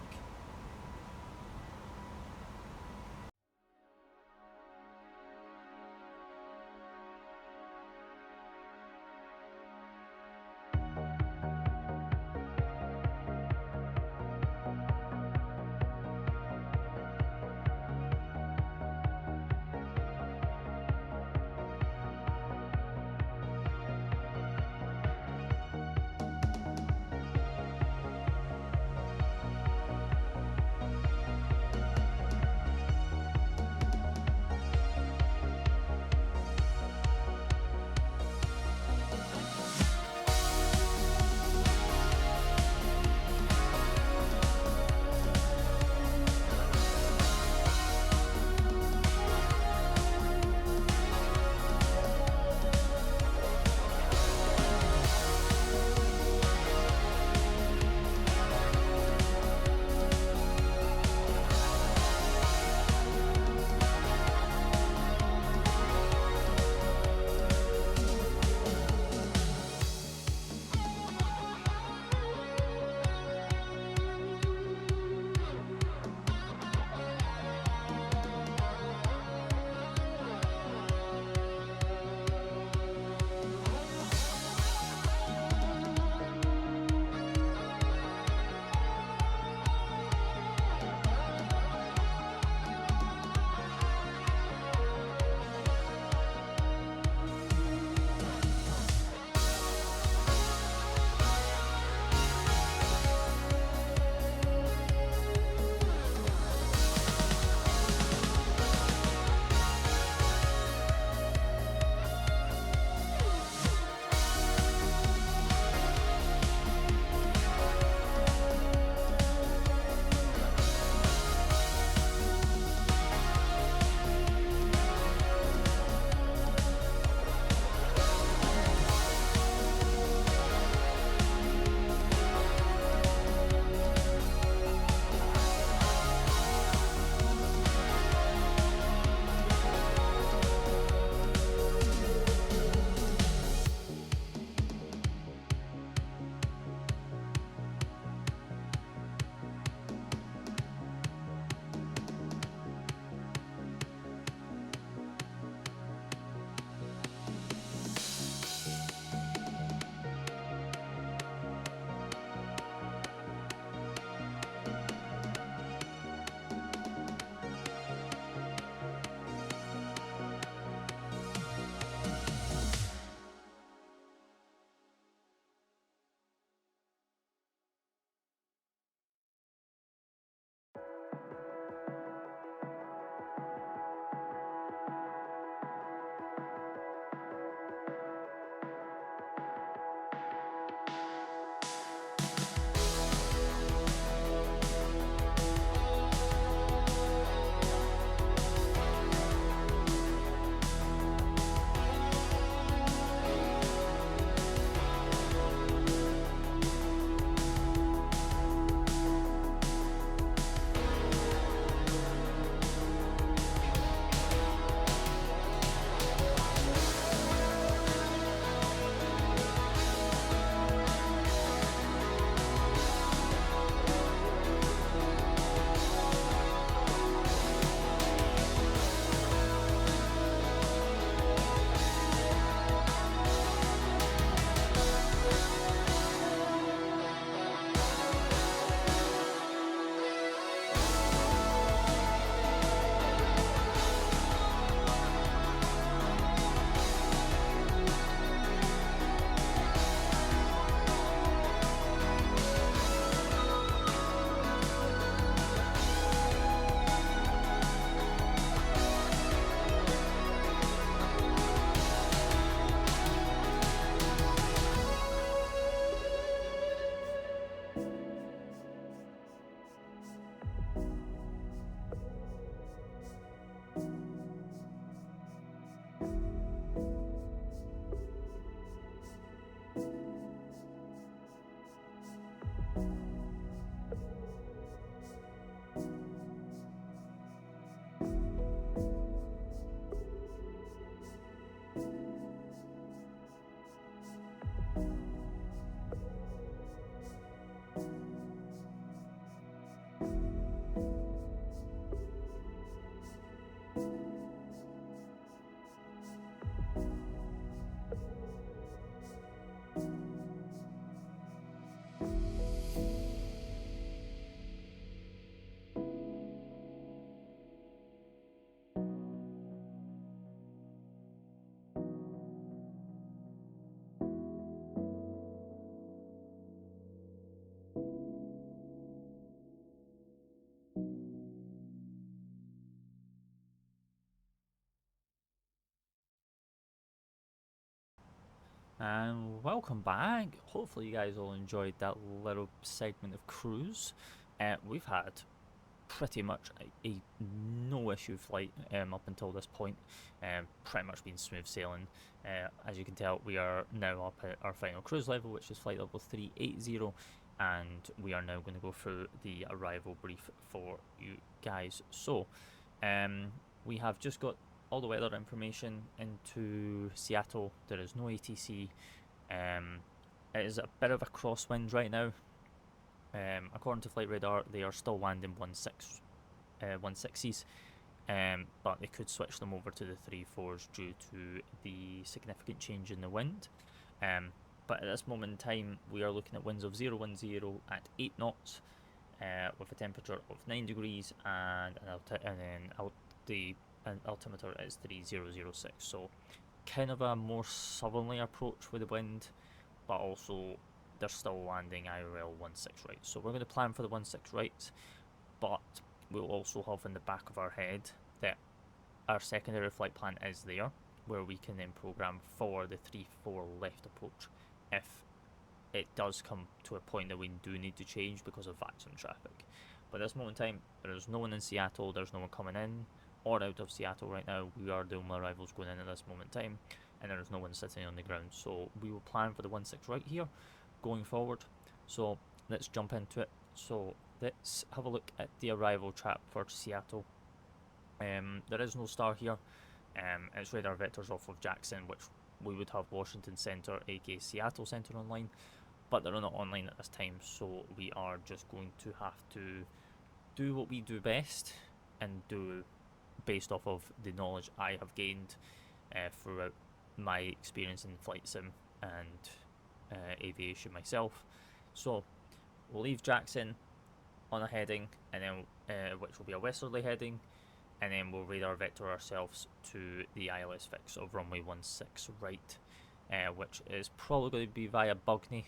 And welcome back. Hopefully you guys all enjoyed that little segment of cruise. We've had pretty much a no issue flight up until this point. Pretty much been smooth sailing. As you can tell, we are now up at our final cruise level, which is flight level 380, and we are now going to go through the arrival brief for you guys. So we have just got all the weather information into Seattle. There is no ATC. It is a bit of a crosswind right now. According to Flight Radar, they are still landing 16s, but they could switch them over to the 34s due to the significant change in the wind. But at this moment in time, we are looking at winds of 010 at 8 knots, with a temperature of 9 degrees, and the altimeter is 3006. So kind of a more southerly approach with the wind, but also they're still landing IRL 16 right. So we're going to plan for the 16 right, but we'll also have in the back of our head that our secondary flight plan is there, where we can then program for the 3-4 left approach if it does come to a point that we do need to change because of VATSIM traffic. But at this moment in time, there is no one in Seattle, there's no one coming in or out of Seattle right now. We are the only arrivals going in at this moment in time, and there is no one sitting on the ground. So we will plan for the 16 right here going forward. So let's jump into it. So let's have a look at the arrival trap for Seattle. There is no star here. It's radar vectors off of Jackson, which we would have Washington Center, aka Seattle Center online, but they're not online at this time, so we are just going to have to do what we do best and do based off of the knowledge I have gained throughout my experience in flight sim and aviation myself. So we'll leave Jackson on a heading, and then which will be a westerly heading, and then we'll radar vector ourselves to the ILS fix of runway 16 right, which is probably going to be via Bugney.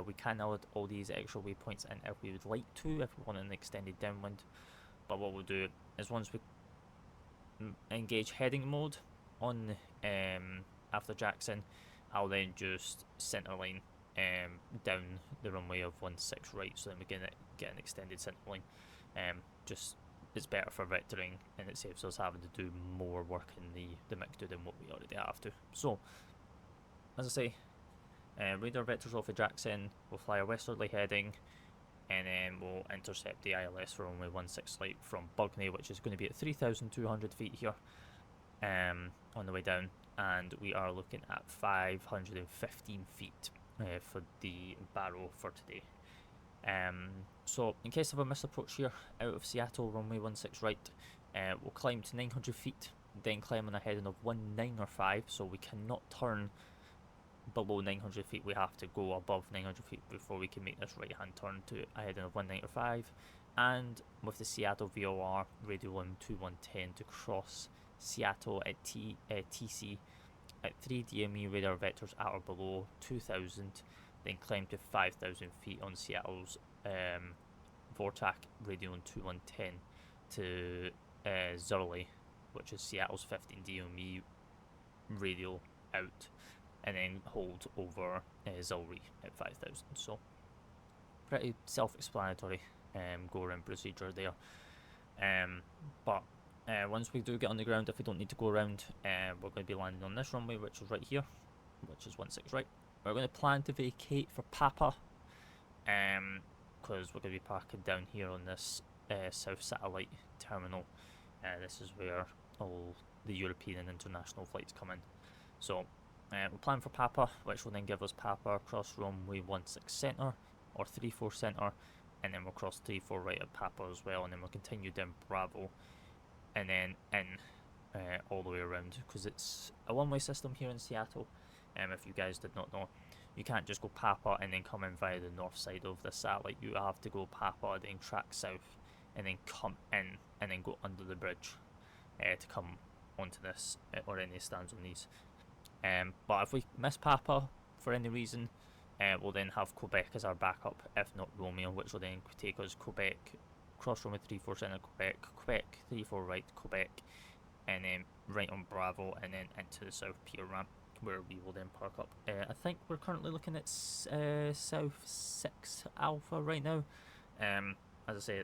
We can add all these extra waypoints in if we would like to, if we want an extended downwind, but what we'll do is once we engage heading mode on after Jackson, I'll then just centerline down the runway of 16 right, so then we can get an extended centerline. Just it's better for vectoring, and it saves us having to do more work in the MICTO than what we already have to. So as I say, radar vectors off of Jackson, we'll fly a westerly heading, and then we'll intercept the ILS for runway 16 right from Bugney, which is going to be at 3,200 feet here on the way down, and we are looking at 515 feet for the barrow for today. So in case of a misapproach here out of Seattle, runway 16 right, we'll climb to 900 feet, then climb on a heading of 19 or 5, so we cannot turn below 900 feet. We have to go above 900 feet before we can make this right hand turn to a heading of 19 or 5, and with the Seattle VOR, radio limb 2110 to cross Seattle at TC at 3 DME radar vectors at or below 2000, then climb to 5,000 feet on Seattle's VORTAC radio 2110 to Zurley, which is Seattle's 15 DME radio out, and then hold over Zurley at 5,000. So pretty self-explanatory go around procedure there. But once we do get on the ground, if we don't need to go around, we're going to be landing on this runway, which is right here, which is 16 right. We're going to plan to vacate for Papa, because we're going to be parking down here on this South Satellite Terminal. This is where all the European and international flights come in. So we'll plan for Papa, which will then give us Papa across runway 16 center or 34 center, and then we'll cross 34 right at Papa as well, and then we'll continue down Bravo, and then in all the way around, because it's a one-way system here in Seattle. If you guys did not know, you can't just go Papa and then come in via the north side of the satellite. You have to go Papa, then track south, and then come in, and then go under the bridge to come onto this, or any stands on these. But if we miss Papa for any reason, we'll then have Quebec as our backup, if not Romeo, which will then take us Quebec, cross runway 34 center Quebec, Quebec 34 right Quebec, and then right on Bravo, and then into the South Pier ramp, where we will then park up. I think we're currently looking at South 6 Alpha right now. As I say,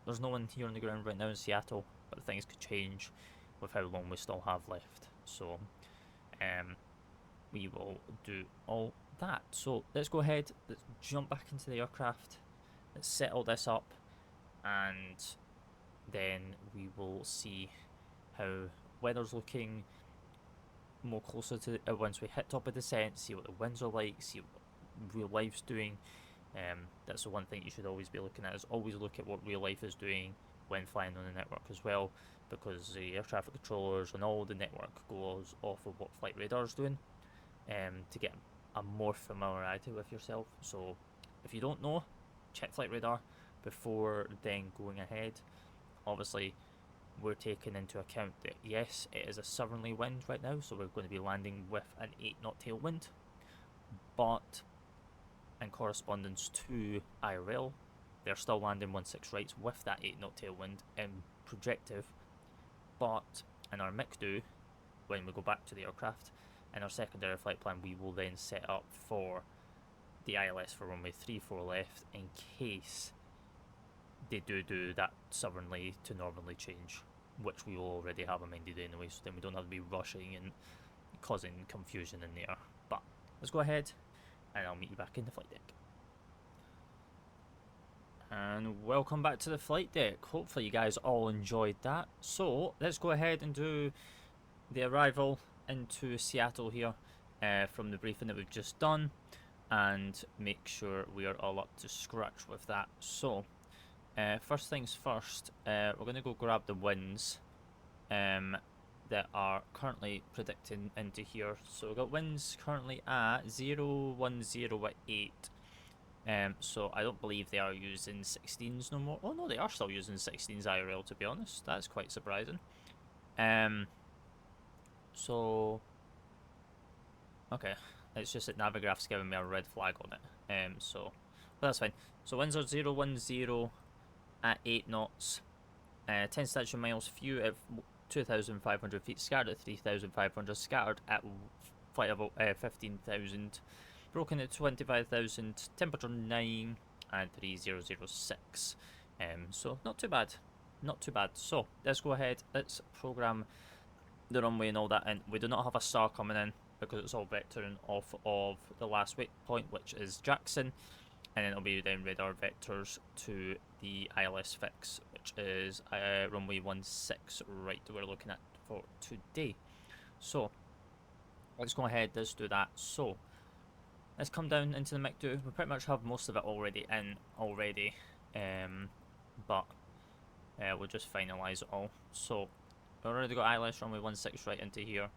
there's no one here on the ground right now in Seattle, but things could change with how long we still have left. So we will do all that. So let's go ahead, let's jump back into the aircraft, let's set all this up, and then we will see how weather's looking more closer to once we hit top of descent, see what the winds are like, see what real life's doing. That's the one thing you should always be looking at, is always look at what real life is doing when flying on the network as well, because the air traffic controllers and all the network goes off of what flight radar is doing, to get a more familiarity with yourself. So if you don't know, check flight radar before then going ahead. Obviously we're taking into account that yes, it is a southerly wind right now, so we're going to be landing with an 8 knot tailwind, but in correspondence to IRL, they're still landing 16 rights with that 8 knot tailwind in projective. But in our MICDO, when we go back to the aircraft, in our secondary flight plan, we will then set up for the ILS for runway 34 left in case they do that sovereignly to normally change, which we will already have amended anyway, so then we don't have to be rushing and causing confusion in the air. But let's go ahead and I'll meet you back in the flight deck. And welcome back to the flight deck. Hopefully you guys all enjoyed that. So let's go ahead and do the arrival into Seattle here from the briefing that we've just done, and make sure we are all up to scratch with that. So first things first, we're going to go grab the winds that are currently predicting into here. So we've got winds currently at 010 at 8. So I don't believe they are using 16s no more. Oh no, they are still using 16s IRL, to be honest. That's quite surprising. So okay, it's just that Navigraph's giving me a red flag on it. But that's fine. So winds are 010 at 8 knots, 10 statute miles, few at 2,500 feet, scattered at 3,500, scattered at flight level 15,000, broken at 25,000, temperature 9, and 3006. So not too bad, not too bad. So let's go ahead, let's program the runway and all that in. We do not have a star coming in because it's all vectoring off of the last waypoint, which is Jackson, and then it'll be then radar vectors to the ILS fix, which is runway 16 right that we're looking at for today. So let's go ahead, let's do that. So let's come down into the MICDO. We pretty much have most of it already in already, but we'll just finalise it all. So we've already got ILS runway 16 right into here,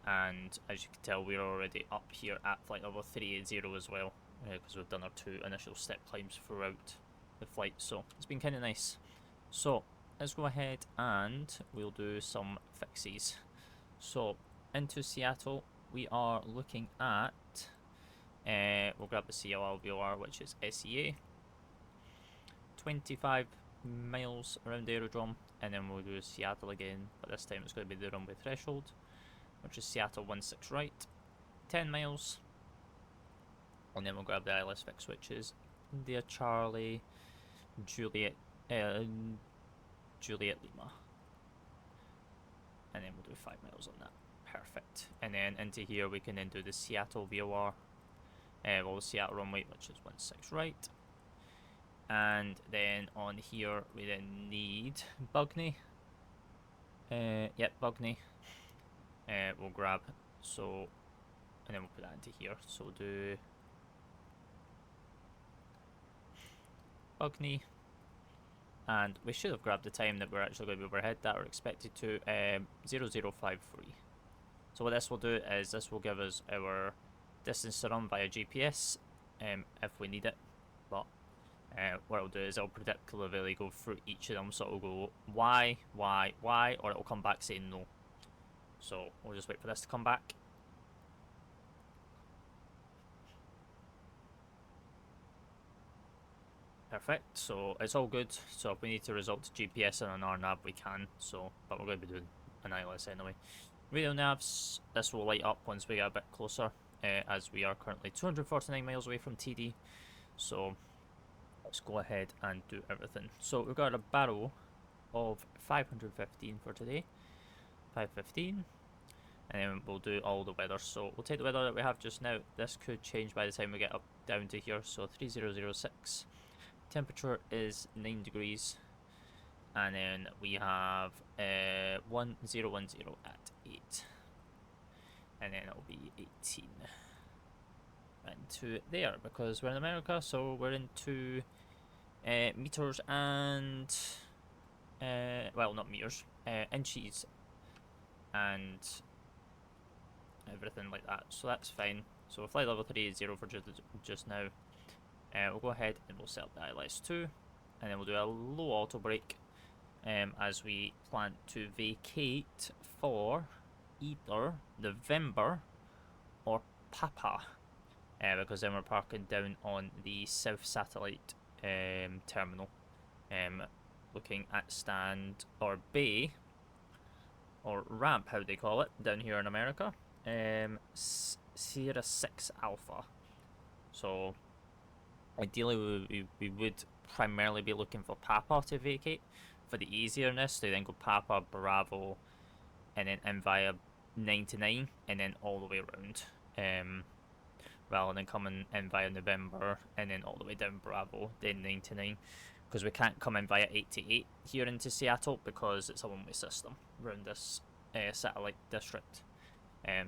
and as you can tell, we're already up here at flight level 380 as well, because we've done our 2 initial step climbs throughout the flight, so it's been kind of nice. So let's go ahead and we'll do some fixes. So into Seattle, we are looking at we'll grab the CLLVOR, which is SEA, 25 miles around the aerodrome, and then we'll do Seattle again, but this time it's going to be the runway threshold, which is Seattle 16 right, 10 miles, and then we'll grab the ILS fix, which is India Charlie Juliet Lima, and then we'll do 5 miles on that. Perfect. And then into here we can then do the Seattle VOR, well, the Seattle runway, which is 16 right, and then on here we then need Bugney. Yep, Bugney. We'll grab, so, and then we'll put that into here. So we'll do Bugney, and we should have grabbed the time that we're actually going to be overhead that we're expected to, 0053. So what this will do is this will give us our distance to run via GPS if we need it, but what it'll do is it'll predict clearly go through each of them, so it'll go Y, or it'll come back saying no. So we'll just wait for this to come back. Perfect, so it's all good. So if we need to result to GPS and an RNAV, we can. So, but we're going to be doing an ILS anyway. Radio navs, this will light up once we get a bit closer, as we are currently 249 miles away from TD. So let's go ahead and do everything. So we've got a barrel of 515 for today, 515, and then we'll do all the weather. So we'll take the weather that we have just now. This could change by the time we get up down to here. So 3006, temperature is 9 degrees, and then we have 1010 at 8, and then it'll be 18 into there because we're in America. So we're into meters and well, not meters, inches and everything like that, so that's fine. So flight level 3 is 0 for just now. We'll go ahead and we'll set up the ILS2, and then we'll do a low auto brake as we plan to vacate for either November or Papa, because then we're parking down on the South Satellite terminal, looking at stand or bay or ramp, how they call it down here in America, Sierra 6 Alpha. So ideally we would primarily be looking for Papa to vacate for the easierness, to then go Papa, Bravo, and then in via 99 and then all the way around, rather than coming in via November and then all the way down Bravo, then 99, because we can't come in via 88 here into Seattle because it's a one-way system around this satellite district.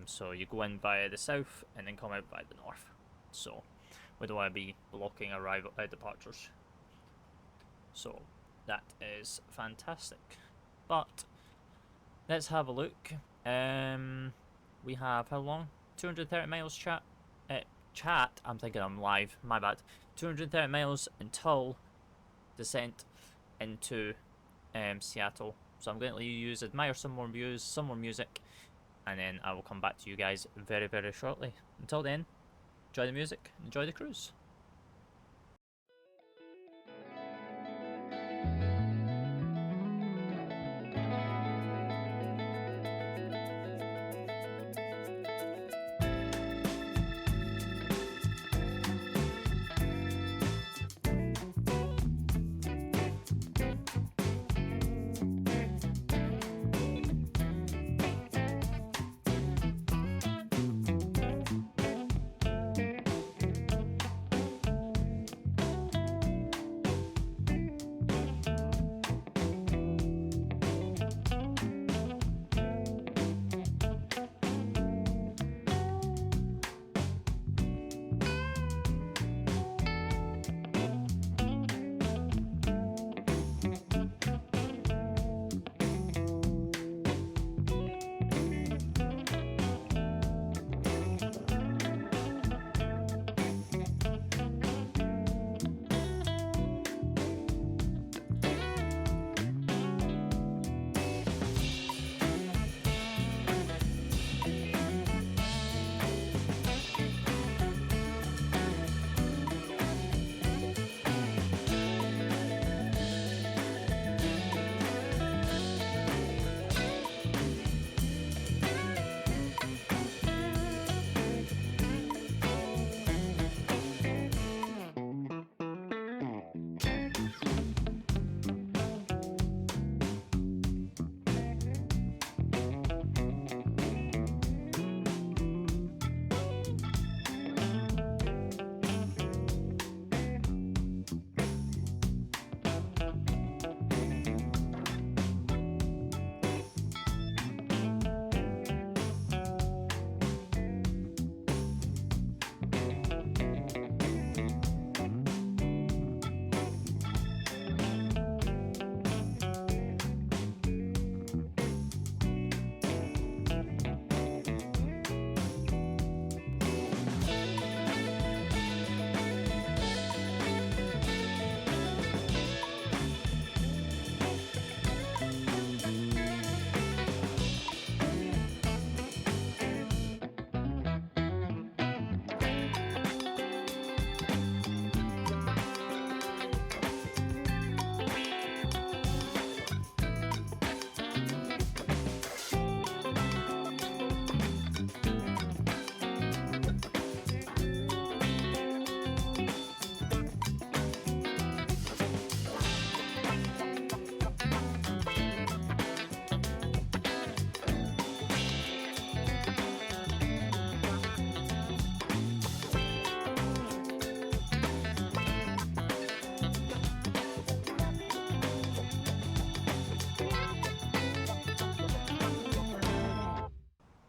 So you go in via the south and then come out via the north. So we don't want to be blocking arrival departures. So that is fantastic. But let's have a look. We have how long? 230 miles chat. I'm thinking I'm live. My bad. 230 miles until descent into Seattle. So I'm going to let you admire some more views, some more music, and then I will come back to you guys very, very shortly. Until then, enjoy the music, enjoy the cruise.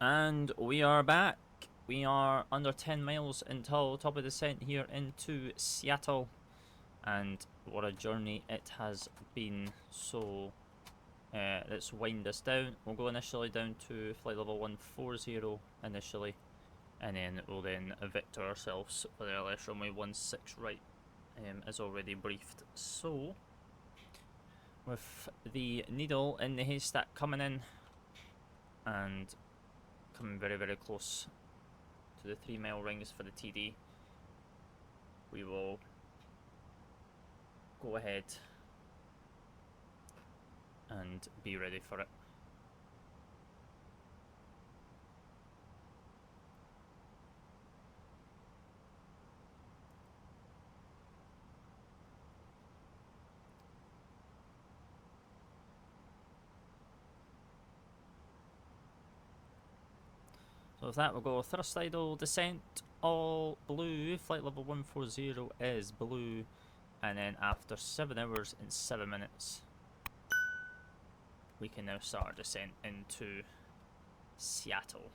And we are back. We are under 10 miles until top of descent here into Seattle. And what a journey it has been. So let's wind this down. We'll go initially down to flight level 140 initially. And then we'll then vector ourselves for the LS runway 16 right, as already briefed. So, with the needle in the haystack coming in, and coming very, very close to the 3 mile rings for the TD, we will go ahead and be ready for it. So with that, we'll go thrust idle, descent, all blue, flight level 140 is blue, and then after 7 hours and 7 minutes, we can now start our descent into Seattle.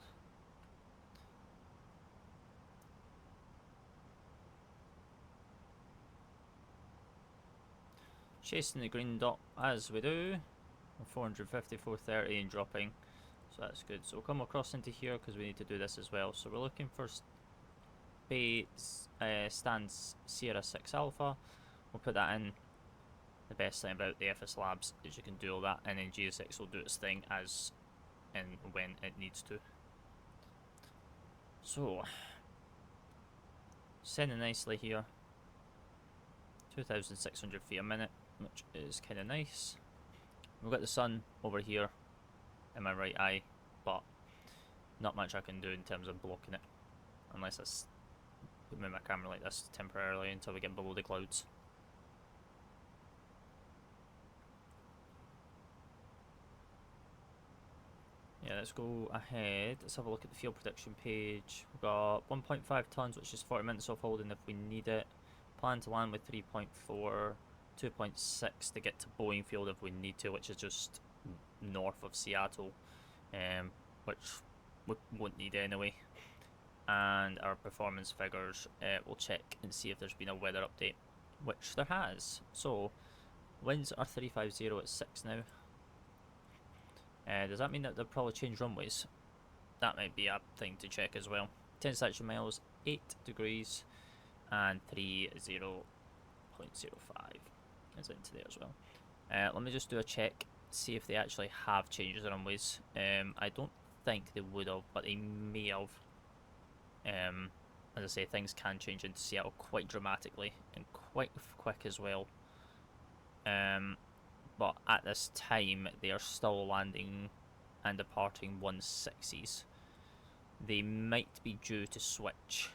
Chasing the green dot as we do, 450, 430 and dropping. So that's good. So we'll come across into here because we need to do this as well. So we're looking for Stand S6A. We'll put that in. The best thing about the FSLabs is you can do all that, and then GSX will do its thing as and when it needs to. So, sending nicely here. 2,600 feet a minute, which is kind of nice. We've got the sun over here in my right eye, but not much I can do in terms of blocking it, unless I move my camera like this temporarily until we get below the clouds. Yeah, let's go ahead. Let's have a look at the fuel production page. We've got 1.5 tons, which is 40 minutes of holding if we need it. Plan to land with 3.4, 2.6 to get to Boeing Field if we need to, which is just north of Seattle, which we won't need anyway. And our performance figures, we'll check and see if there's been a weather update, which there has. So, winds are 350 at 6 now. Does that mean that they'll probably change runways? That might be a thing to check as well. 10 statute miles, 8 degrees, and 30.05 is into there as well. Let me just do a check, see if they actually have changed the runways. I don't think they would have, but they may have. As I say, things can change into Seattle quite dramatically and quite quick as well. But at this time, they are still landing and departing 160s. They might be due to switch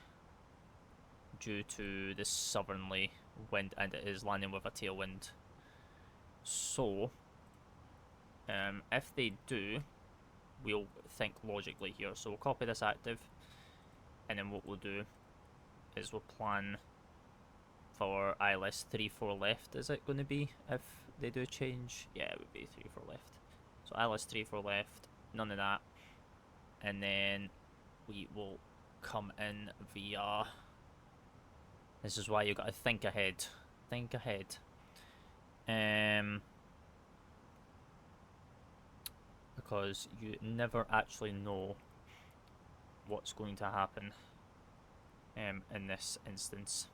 due to the southerly wind, and it is landing with a tailwind. So, if they do, we'll think logically here. So we'll copy this active, and then what we'll do is we'll plan for ILS 34 left. Is it going to be if they do change? Yeah, it would be 34 left. So ILS 34 left, none of that, and then we will come in via. This is why you got to think ahead. Think ahead. Because you never actually know what's going to happen in this instance.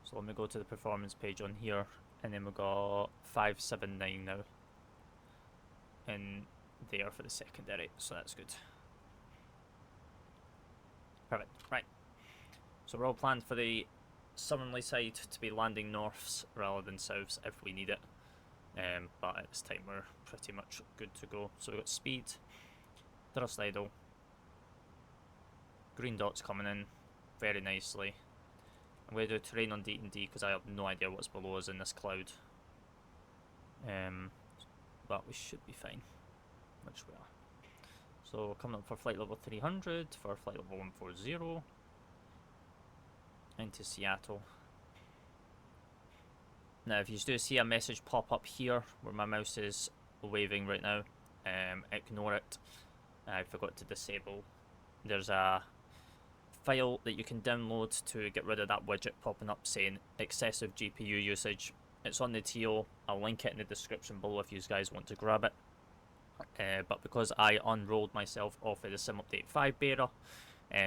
So let me go to the performance page on here, and then we've got 579 now in there for the secondary, so that's good. Perfect. Right. So we're all planned for the southerly side to be landing norths rather than souths if we need it. But at this time we're pretty much good to go. So we've got speed, thrust idle, green dots coming in very nicely. I'm going to do terrain on D and D because I have no idea what's below us in this cloud. But we should be fine, which we are. So coming up for flight level 300 for flight level 140 into Seattle. Now if you do see a message pop up here where my mouse is waving right now, ignore it. I forgot to disable. There's a file that you can download to get rid of that widget popping up saying excessive GPU usage. It's on the TO. I'll link it in the description below if you guys want to grab it. But because I unrolled myself off of the Sim Update 5 beta,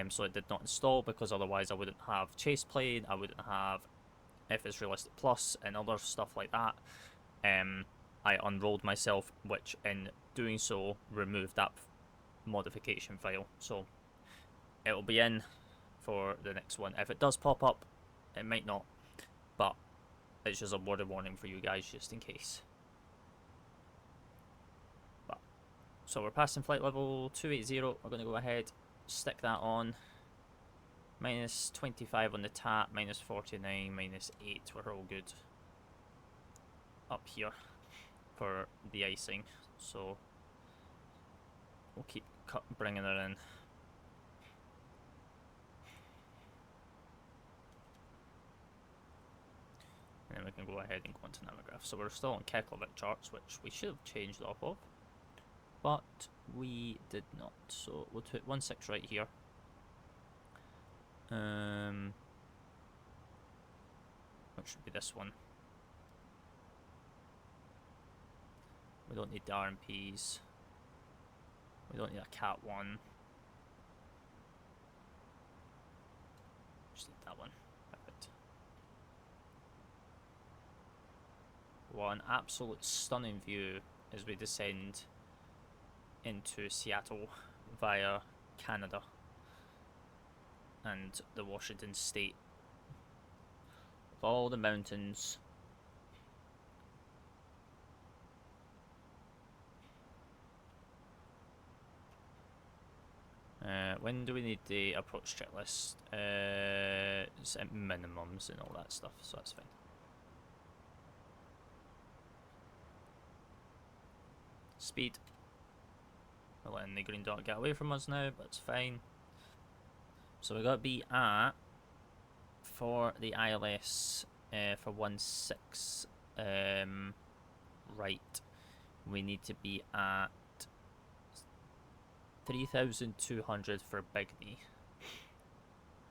so it did not install, because otherwise I wouldn't have Chase Plane, I wouldn't have FS Realistic Plus and other stuff like that. I unrolled myself, which in doing so removed that modification file. So it'll be in for the next one. If it does pop up, it might not, but it's just a word of warning for you guys just in case. But so we're passing flight level 280. We're going to go ahead, stick that on. Minus 25 on the tap, minus 49, minus 8. We're all good up here for the icing. So we'll keep bringing her in. And then we can go ahead and go into Navigraph. So we're still on Keflavik charts, which we should have changed off of, but we did not. So we'll put 16 right here. Which should be this one. We don't need the RMPs. We don't need a Cat 1. Just need that one. Perfect. One absolute stunning view as we descend into Seattle via Canada and the Washington state. With all the mountains. When do we need the approach checklist? It's at minimums and all that stuff, so that's fine. Speed. We're letting the green dot get away from us now, but it's fine. So we got to be at, for the ILS, for 16 right, we need to be at 3,200 for Big Knee.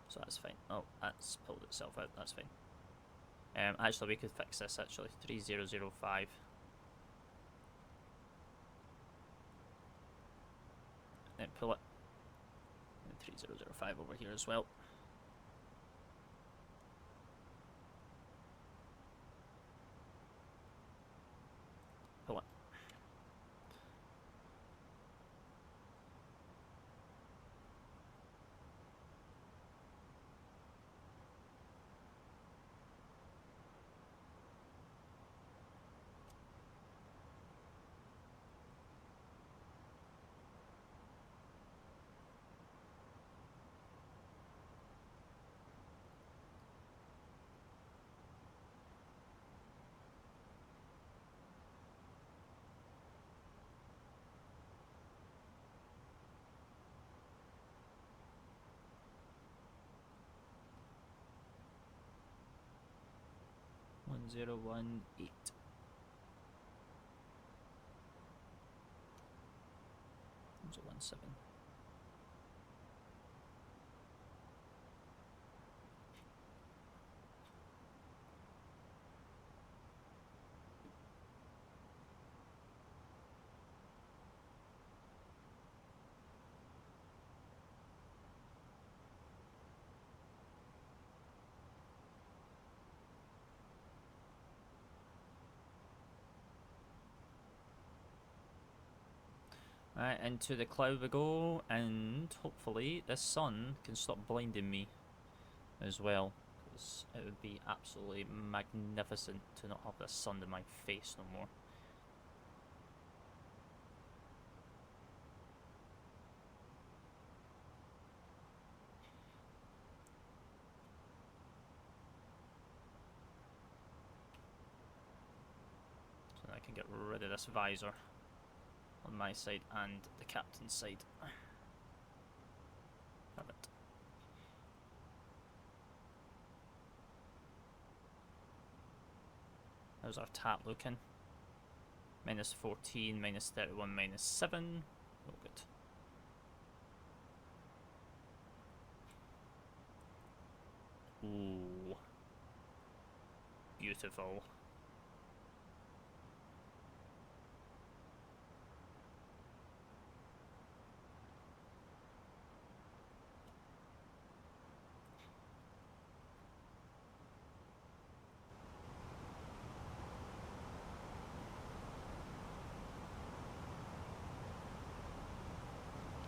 So that's fine. Oh, that's pulled itself out. That's fine. Actually, we could fix this. Actually, 3005. Then pull it. And 3005 over here as well. Pull it. One 1018. There's a 17. Right, into the cloud we go, and hopefully this sun can stop blinding me as well, because it would be absolutely magnificent to not have the sun in my face no more. So I can get rid of this visor on my side and the captain's side. Perfect. How's our tap looking? Minus 14, minus 31, minus 7. Oh, good. Ooh. Beautiful.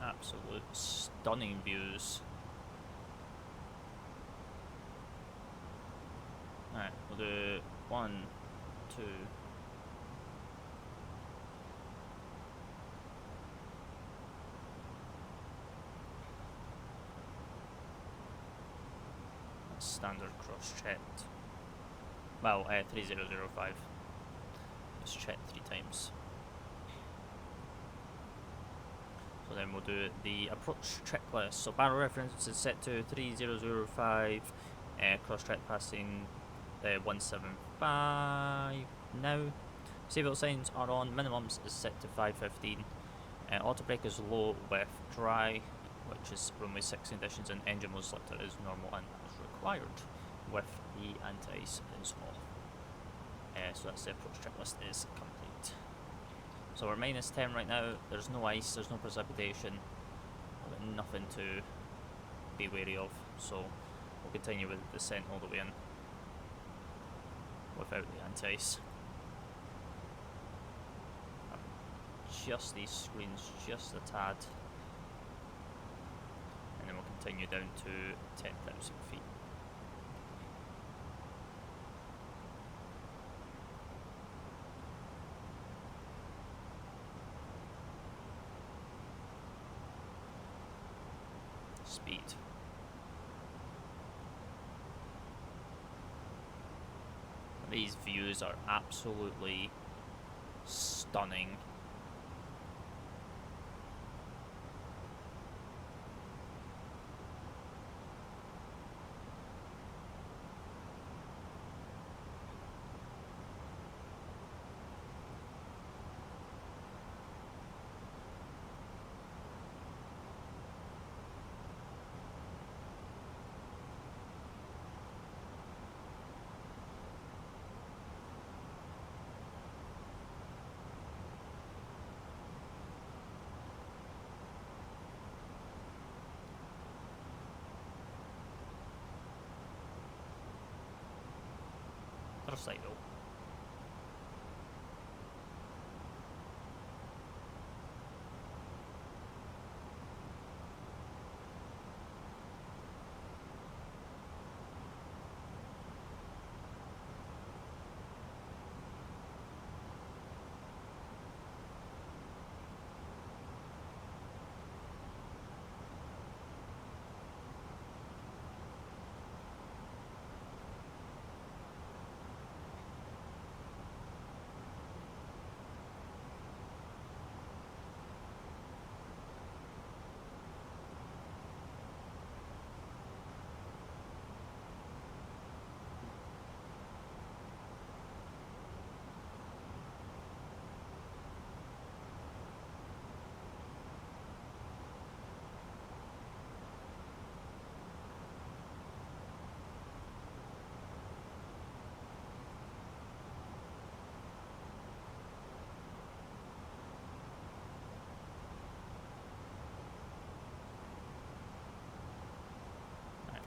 Absolute stunning views. Alright, we'll do 1, 2. That's standard cross-checked. Well, 3005. Just checked 3 times. So then we'll do the approach checklist. So barrel reference is set to 3005, cross-check passing 175 now. Seatbelt signs are on, minimums is set to 515. Auto brake is low with dry, which is runway 6 conditions, and engine mode selector is normal and as required with the anti-ice is off. So that's the approach checklist is complete. So we're -10 right now, there's no ice, there's no precipitation, we've got nothing to be wary of, so we'll continue with the descent all the way in without the anti-ice. Just these screens, just a tad, and then we'll continue down to 10,000 feet. Speed. These views are absolutely stunning. Other side though.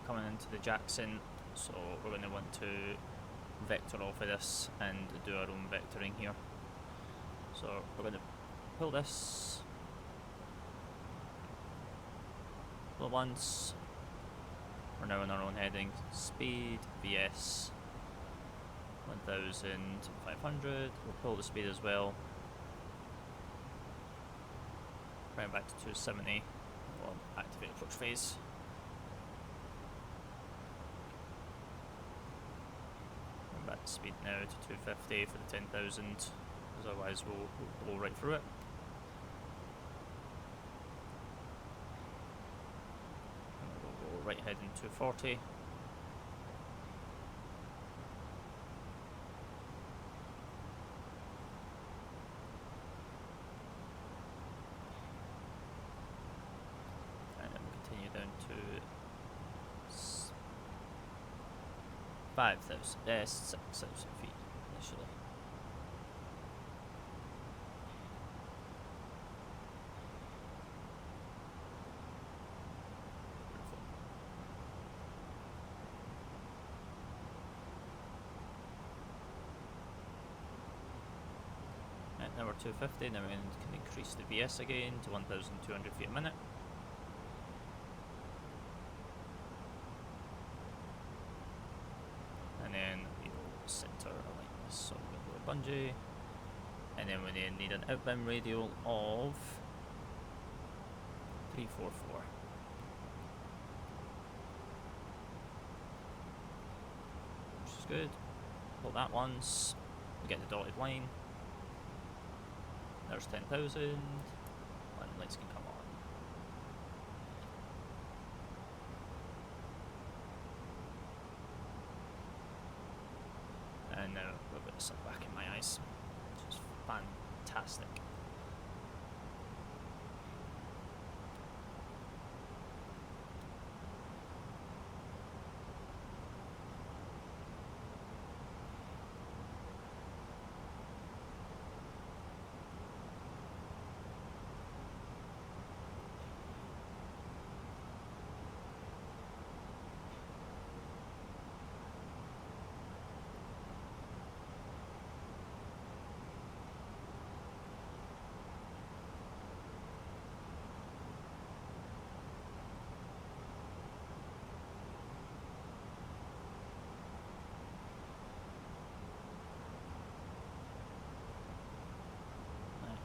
Coming into the Jackson, so we're going to want to vector off of this and do our own vectoring here. So we're going to pull this, pull it once, we're now on our own heading, speed, VS 1500, we'll pull the speed as well, bring it back to 270, we'll activate approach phase. Speed now to 250 for the 10,000, because otherwise we'll blow right through it. And we'll go right heading 240. And then we'll continue down to 6,000 feet initially. Right, now we're 250, now we can increase the VS again to 1,200 feet a minute. And then we'll center align this, so we'll go bungee. And then we need an outbound radial of 344. Which is good. Pull that once, we get the dotted line. There's 10,000, and lights can come on. And now we've got the sun back in my eyes, which is fantastic.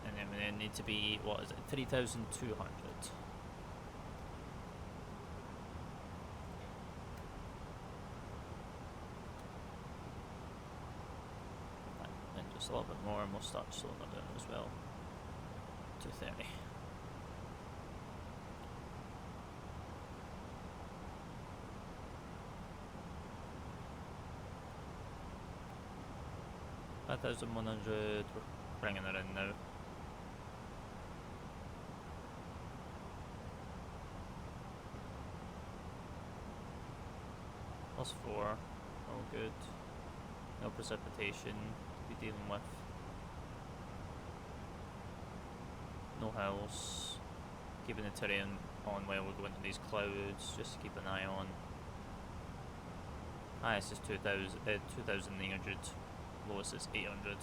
And then we need to be, what is it, 3,200. And just a little bit more and we'll start slowing it down as well. 230. $5,100, we're bringing it in now. +4, all good. No precipitation to be dealing with. No hills. Keeping the terrain on while we go into these clouds, just to keep an eye on. Highest is 2,900, lowest is 800.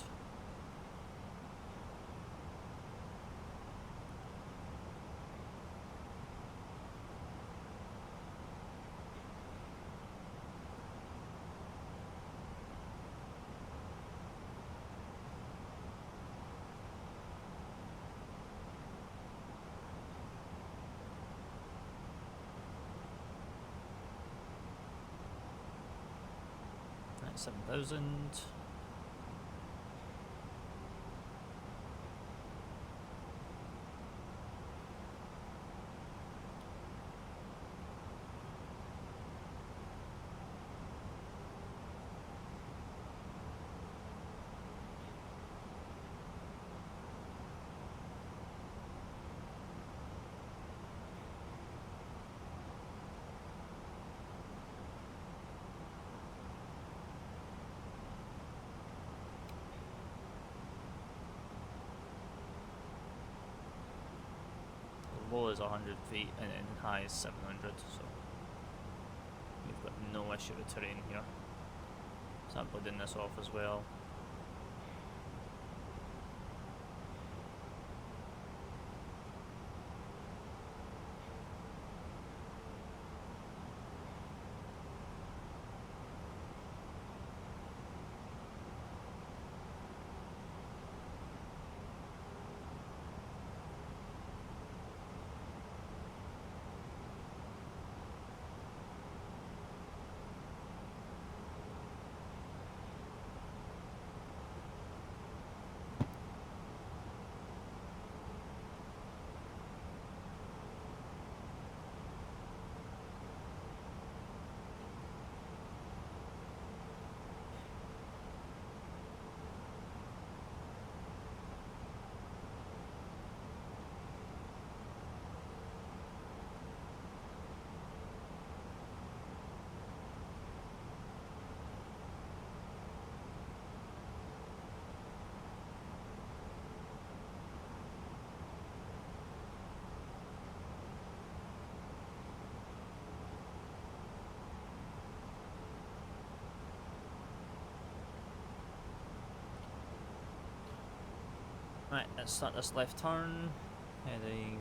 That's 7,000. Low is 100 feet and then high is 700, so we've got no issue with terrain here. So I'm putting this off as well. Right, let's start this left turn. Heading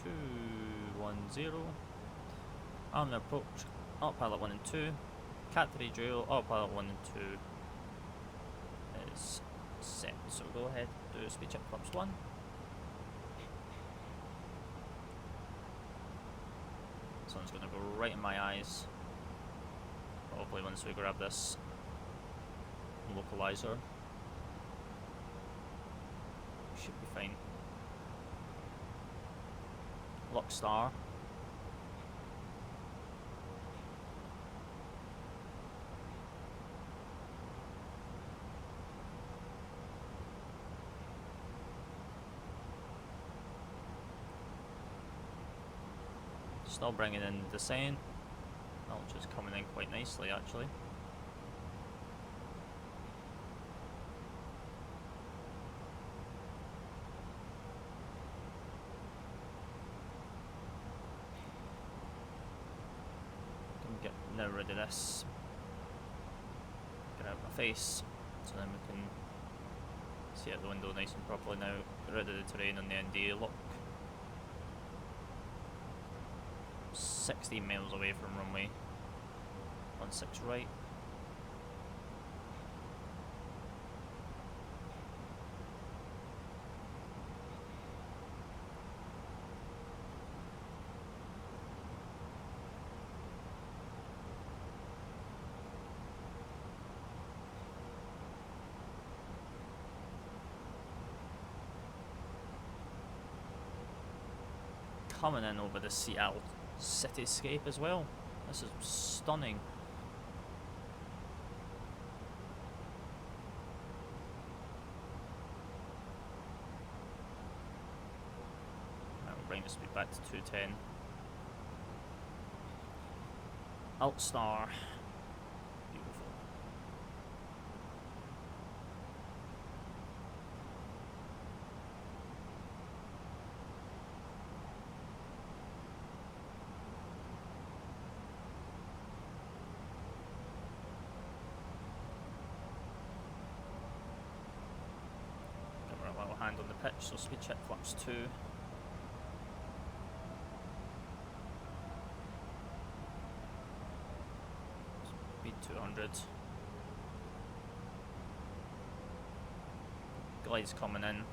210. Arm approach. Autopilot 1 and 2. Cat 3 dual. Autopilot 1 and 2 is set. So go ahead, do speed check flaps 1. Sun's going to go right in my eyes. Hopefully once we grab this localizer, should be fine. Lock star. Still bringing in descent. Which is coming in quite nicely actually. Can get now rid of this. Get out my face so then we can see out the window nice and properly now. Get rid of the terrain on the NDA lock. 16 miles away from runway 16 right. Coming in over the Seattle cityscape as well. This is stunning. That will bring the speed back to 210. Alt star. Beautiful. Hand on the pitch, so speed check flaps 2. Speed 200. Glide's coming in.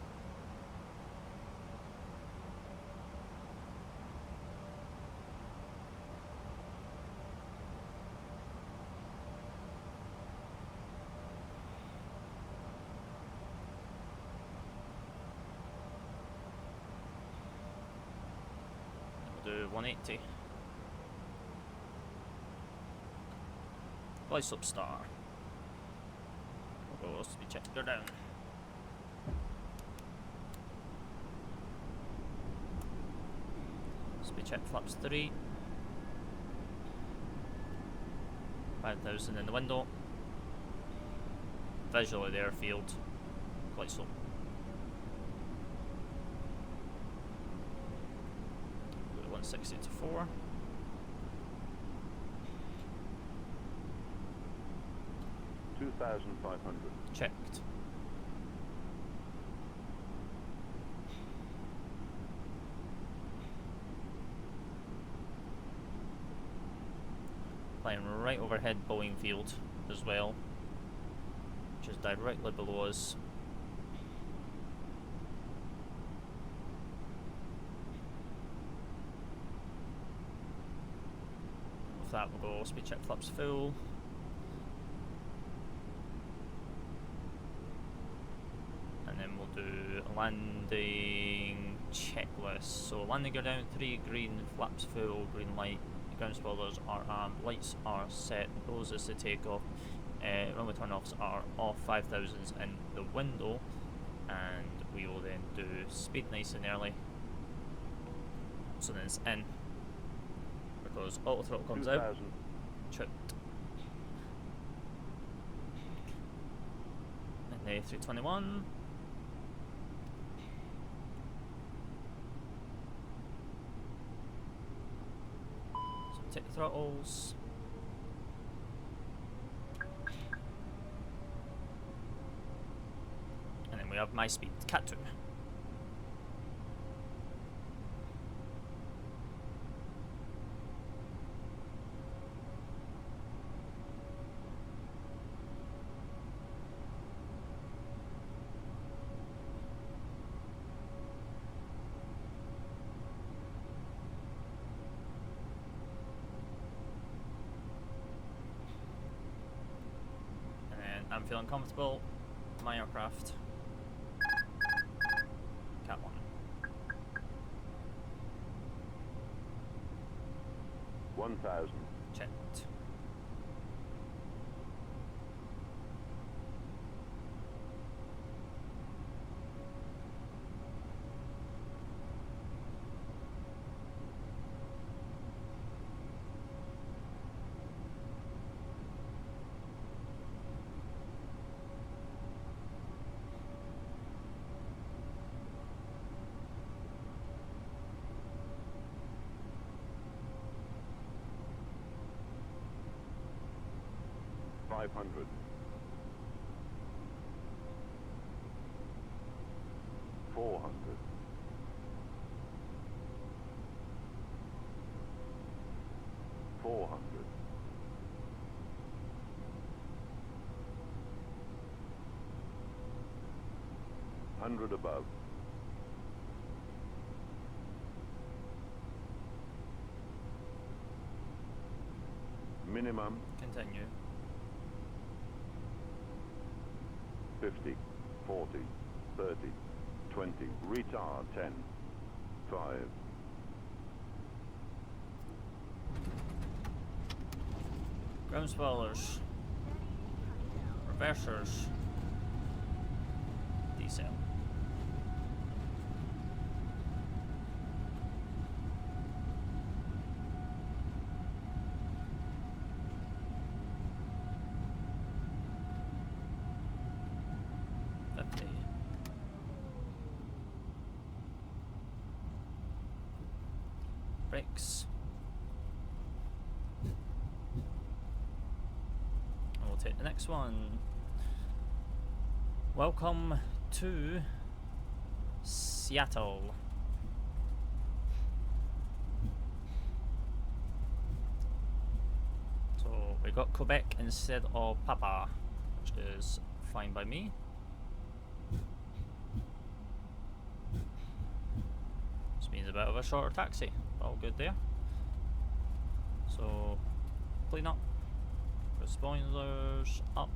Do 180. Glide slope star. We'll go speed check, go down. Speed check flaps 3. 5,000 in the window. Visual of the airfield. Glide slope. 60 to 4. $2,500. Checked. Flying right overhead Boeing field as well, which is directly below us. That will go speed check flaps full. And then we'll do a landing checklist. So landing gear down, 3 green, flaps full, green light, ground spoilers are armed, lights are set, noses to take off, runway turn-offs are off, 5,000s in the window, and we will then do speed nice and early. So then it's in. Because auto throttle comes out, checked. And the A321. So take the throttles. And then we have my speed, Cat 2. I'm feeling comfortable. My aircraft. Cat 1. 1,000. Checked. Five hundred. 400. 400. 100 above. Minimum Continue. 50, 40, 30, 20, retard 10, 5. Ground spoilers. Reversers. Decel. Brakes. And we'll take the next one. Welcome to Seattle. So we got Quebec instead of Papa, which is fine by me. This means a bit of a shorter taxi. All good there. So clean up. The spoilers up.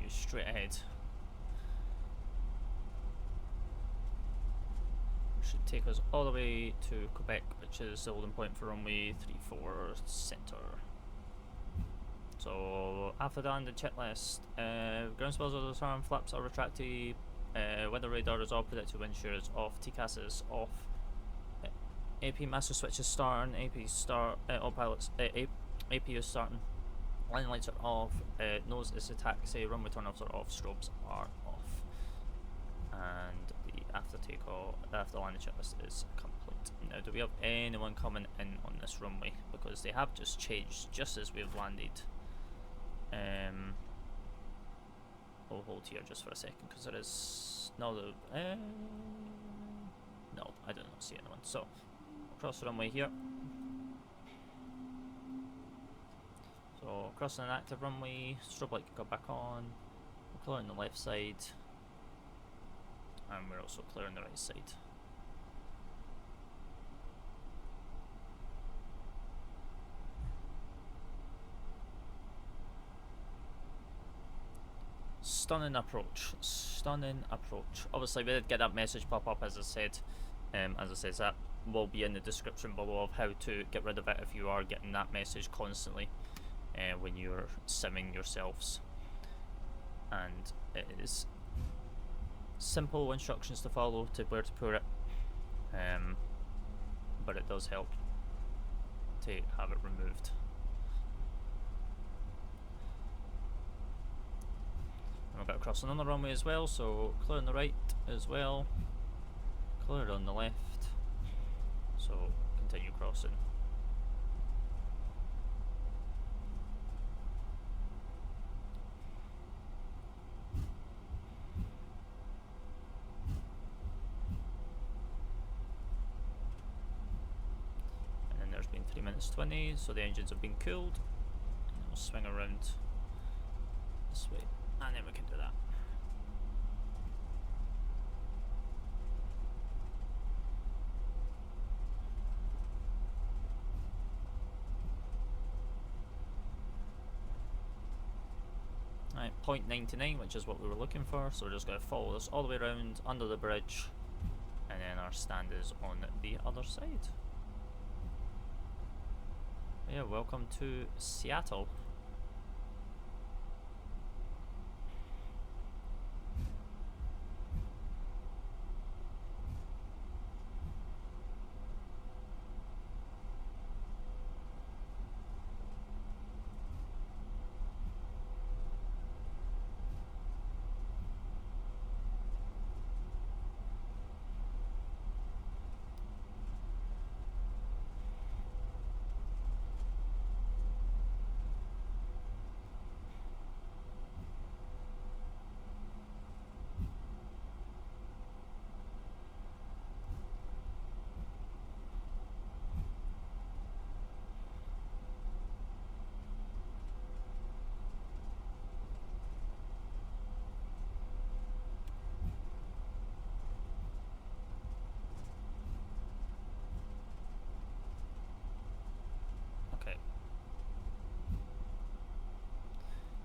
Straight ahead. Should take us all the way to Quebec, which is the holding point for runway 34 center. So after that on the checklist, ground spells are disarmed, flaps are retracted, weather radar is off, predicted wind shear is off, TCAS is off, AP master switch is starting, AP start, all pilots, AP is starting. Line lights are off, nose is a taxi, runway turn-offs are off, strobes are off. And the after takeoff, after landing checklist is complete. Now, do we have anyone coming in on this runway? Because they have just changed just as we've landed. We'll hold here just for a second because there is no, no, I do not see anyone. So, across the runway here. So crossing an active runway, strobe light can go back on, we're clearing the left side, and we're also clearing the right side. Stunning approach, stunning approach. Obviously we did get that message pop up as I said, that will be in the description below of how to get rid of it if you are getting that message constantly. When you're simming yourselves, and it is simple instructions to follow to where to put it, but it does help to have it removed. And we've got to cross another runway as well, so clear on the right as well, clear on the left, So continue crossing. And then there's been 3 minutes 20, so the engines have been cooled. And we'll swing around this way, and then we can do that. Right, 0.99, which is what we were looking for, so we're just going to follow this all the way around under the bridge, and then our stand is on the other side. Yeah, welcome to Seattle.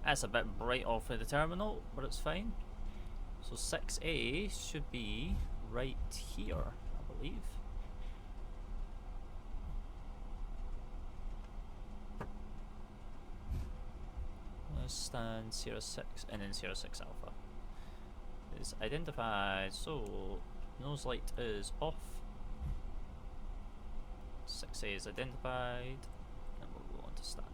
That's a bit bright off of the terminal, but it's fine. So 6A should be right here, I believe. Let's stand Sierra 6 and then Sierra 6 Alpha. Is identified, so nose light is off. 6A is identified, and we'll go on to stand.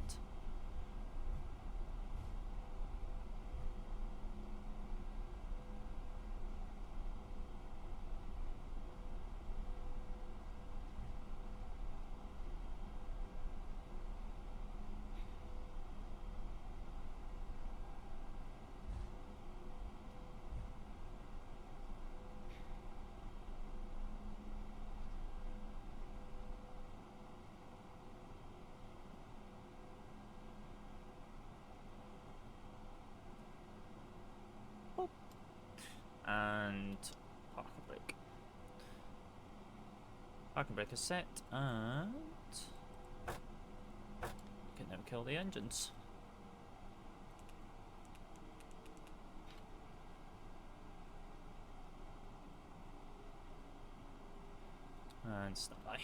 And parking brake. Parking brake is set, and we can now kill the engines. And stand by.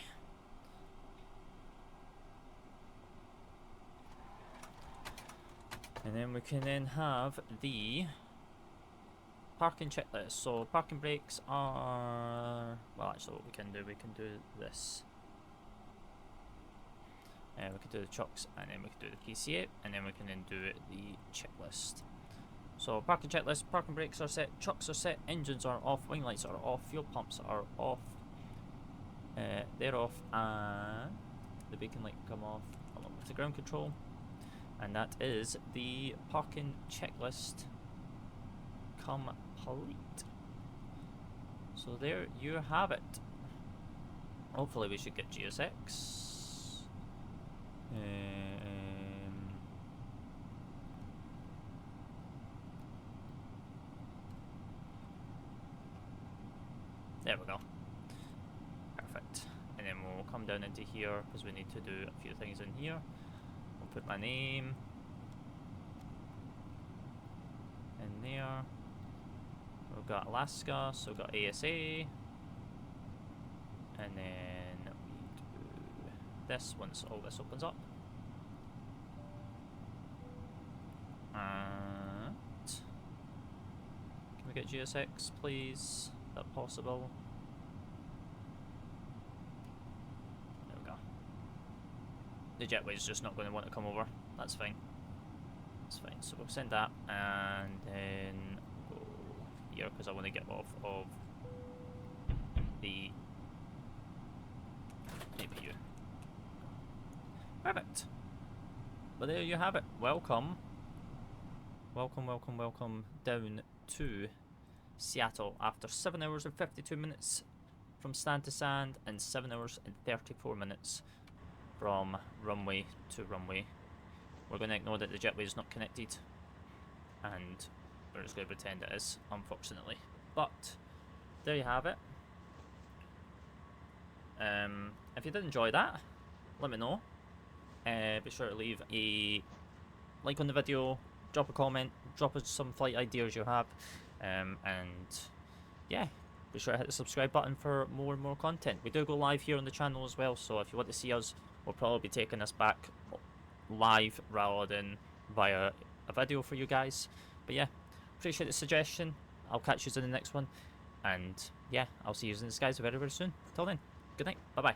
And then we can then have the parking checklist. So parking brakes are, well, actually what we can do this. We can do the trucks, and then we can do the PCA, and then we can then do the checklist. So parking checklist, parking brakes are set, trucks are set, engines are off, wing lights are off, fuel pumps are off. They're off, and the beacon light can come off along with the ground control. And that is the parking checklist complete. So there you have it. Hopefully we should get GSX. There we go. Perfect. And then we'll come down into here because we need to do a few things in here. We'll put my name in there. We've got Alaska, so we've got ASA. And then we do this once all this opens up. And can we get GSX, please? Is that possible? There we go. The jetway's just not going to want to come over. That's fine. That's fine. So we'll send that and then go here because I want to get off of the Maybe you. Perfect. But there you have it. Welcome. Welcome, welcome, welcome down to Seattle after 7 hours and 52 minutes from stand to sand and 7 hours and 34 minutes from runway to runway. We're going to ignore that the jetway is not connected and we're just going to pretend it is, unfortunately. But there you have it. If you did enjoy that, let me know. Be sure to leave a like on the video, drop a comment, drop us some flight ideas you have, and yeah, be sure to hit the subscribe button for more and more content. We do go live here on the channel as well, so if you want to see us, we'll probably be taking this back live rather than via a video for you guys. But yeah, appreciate the suggestion. I'll catch you in the next one, and yeah, I'll see you in the skies very, very soon. Till then, good night, bye bye.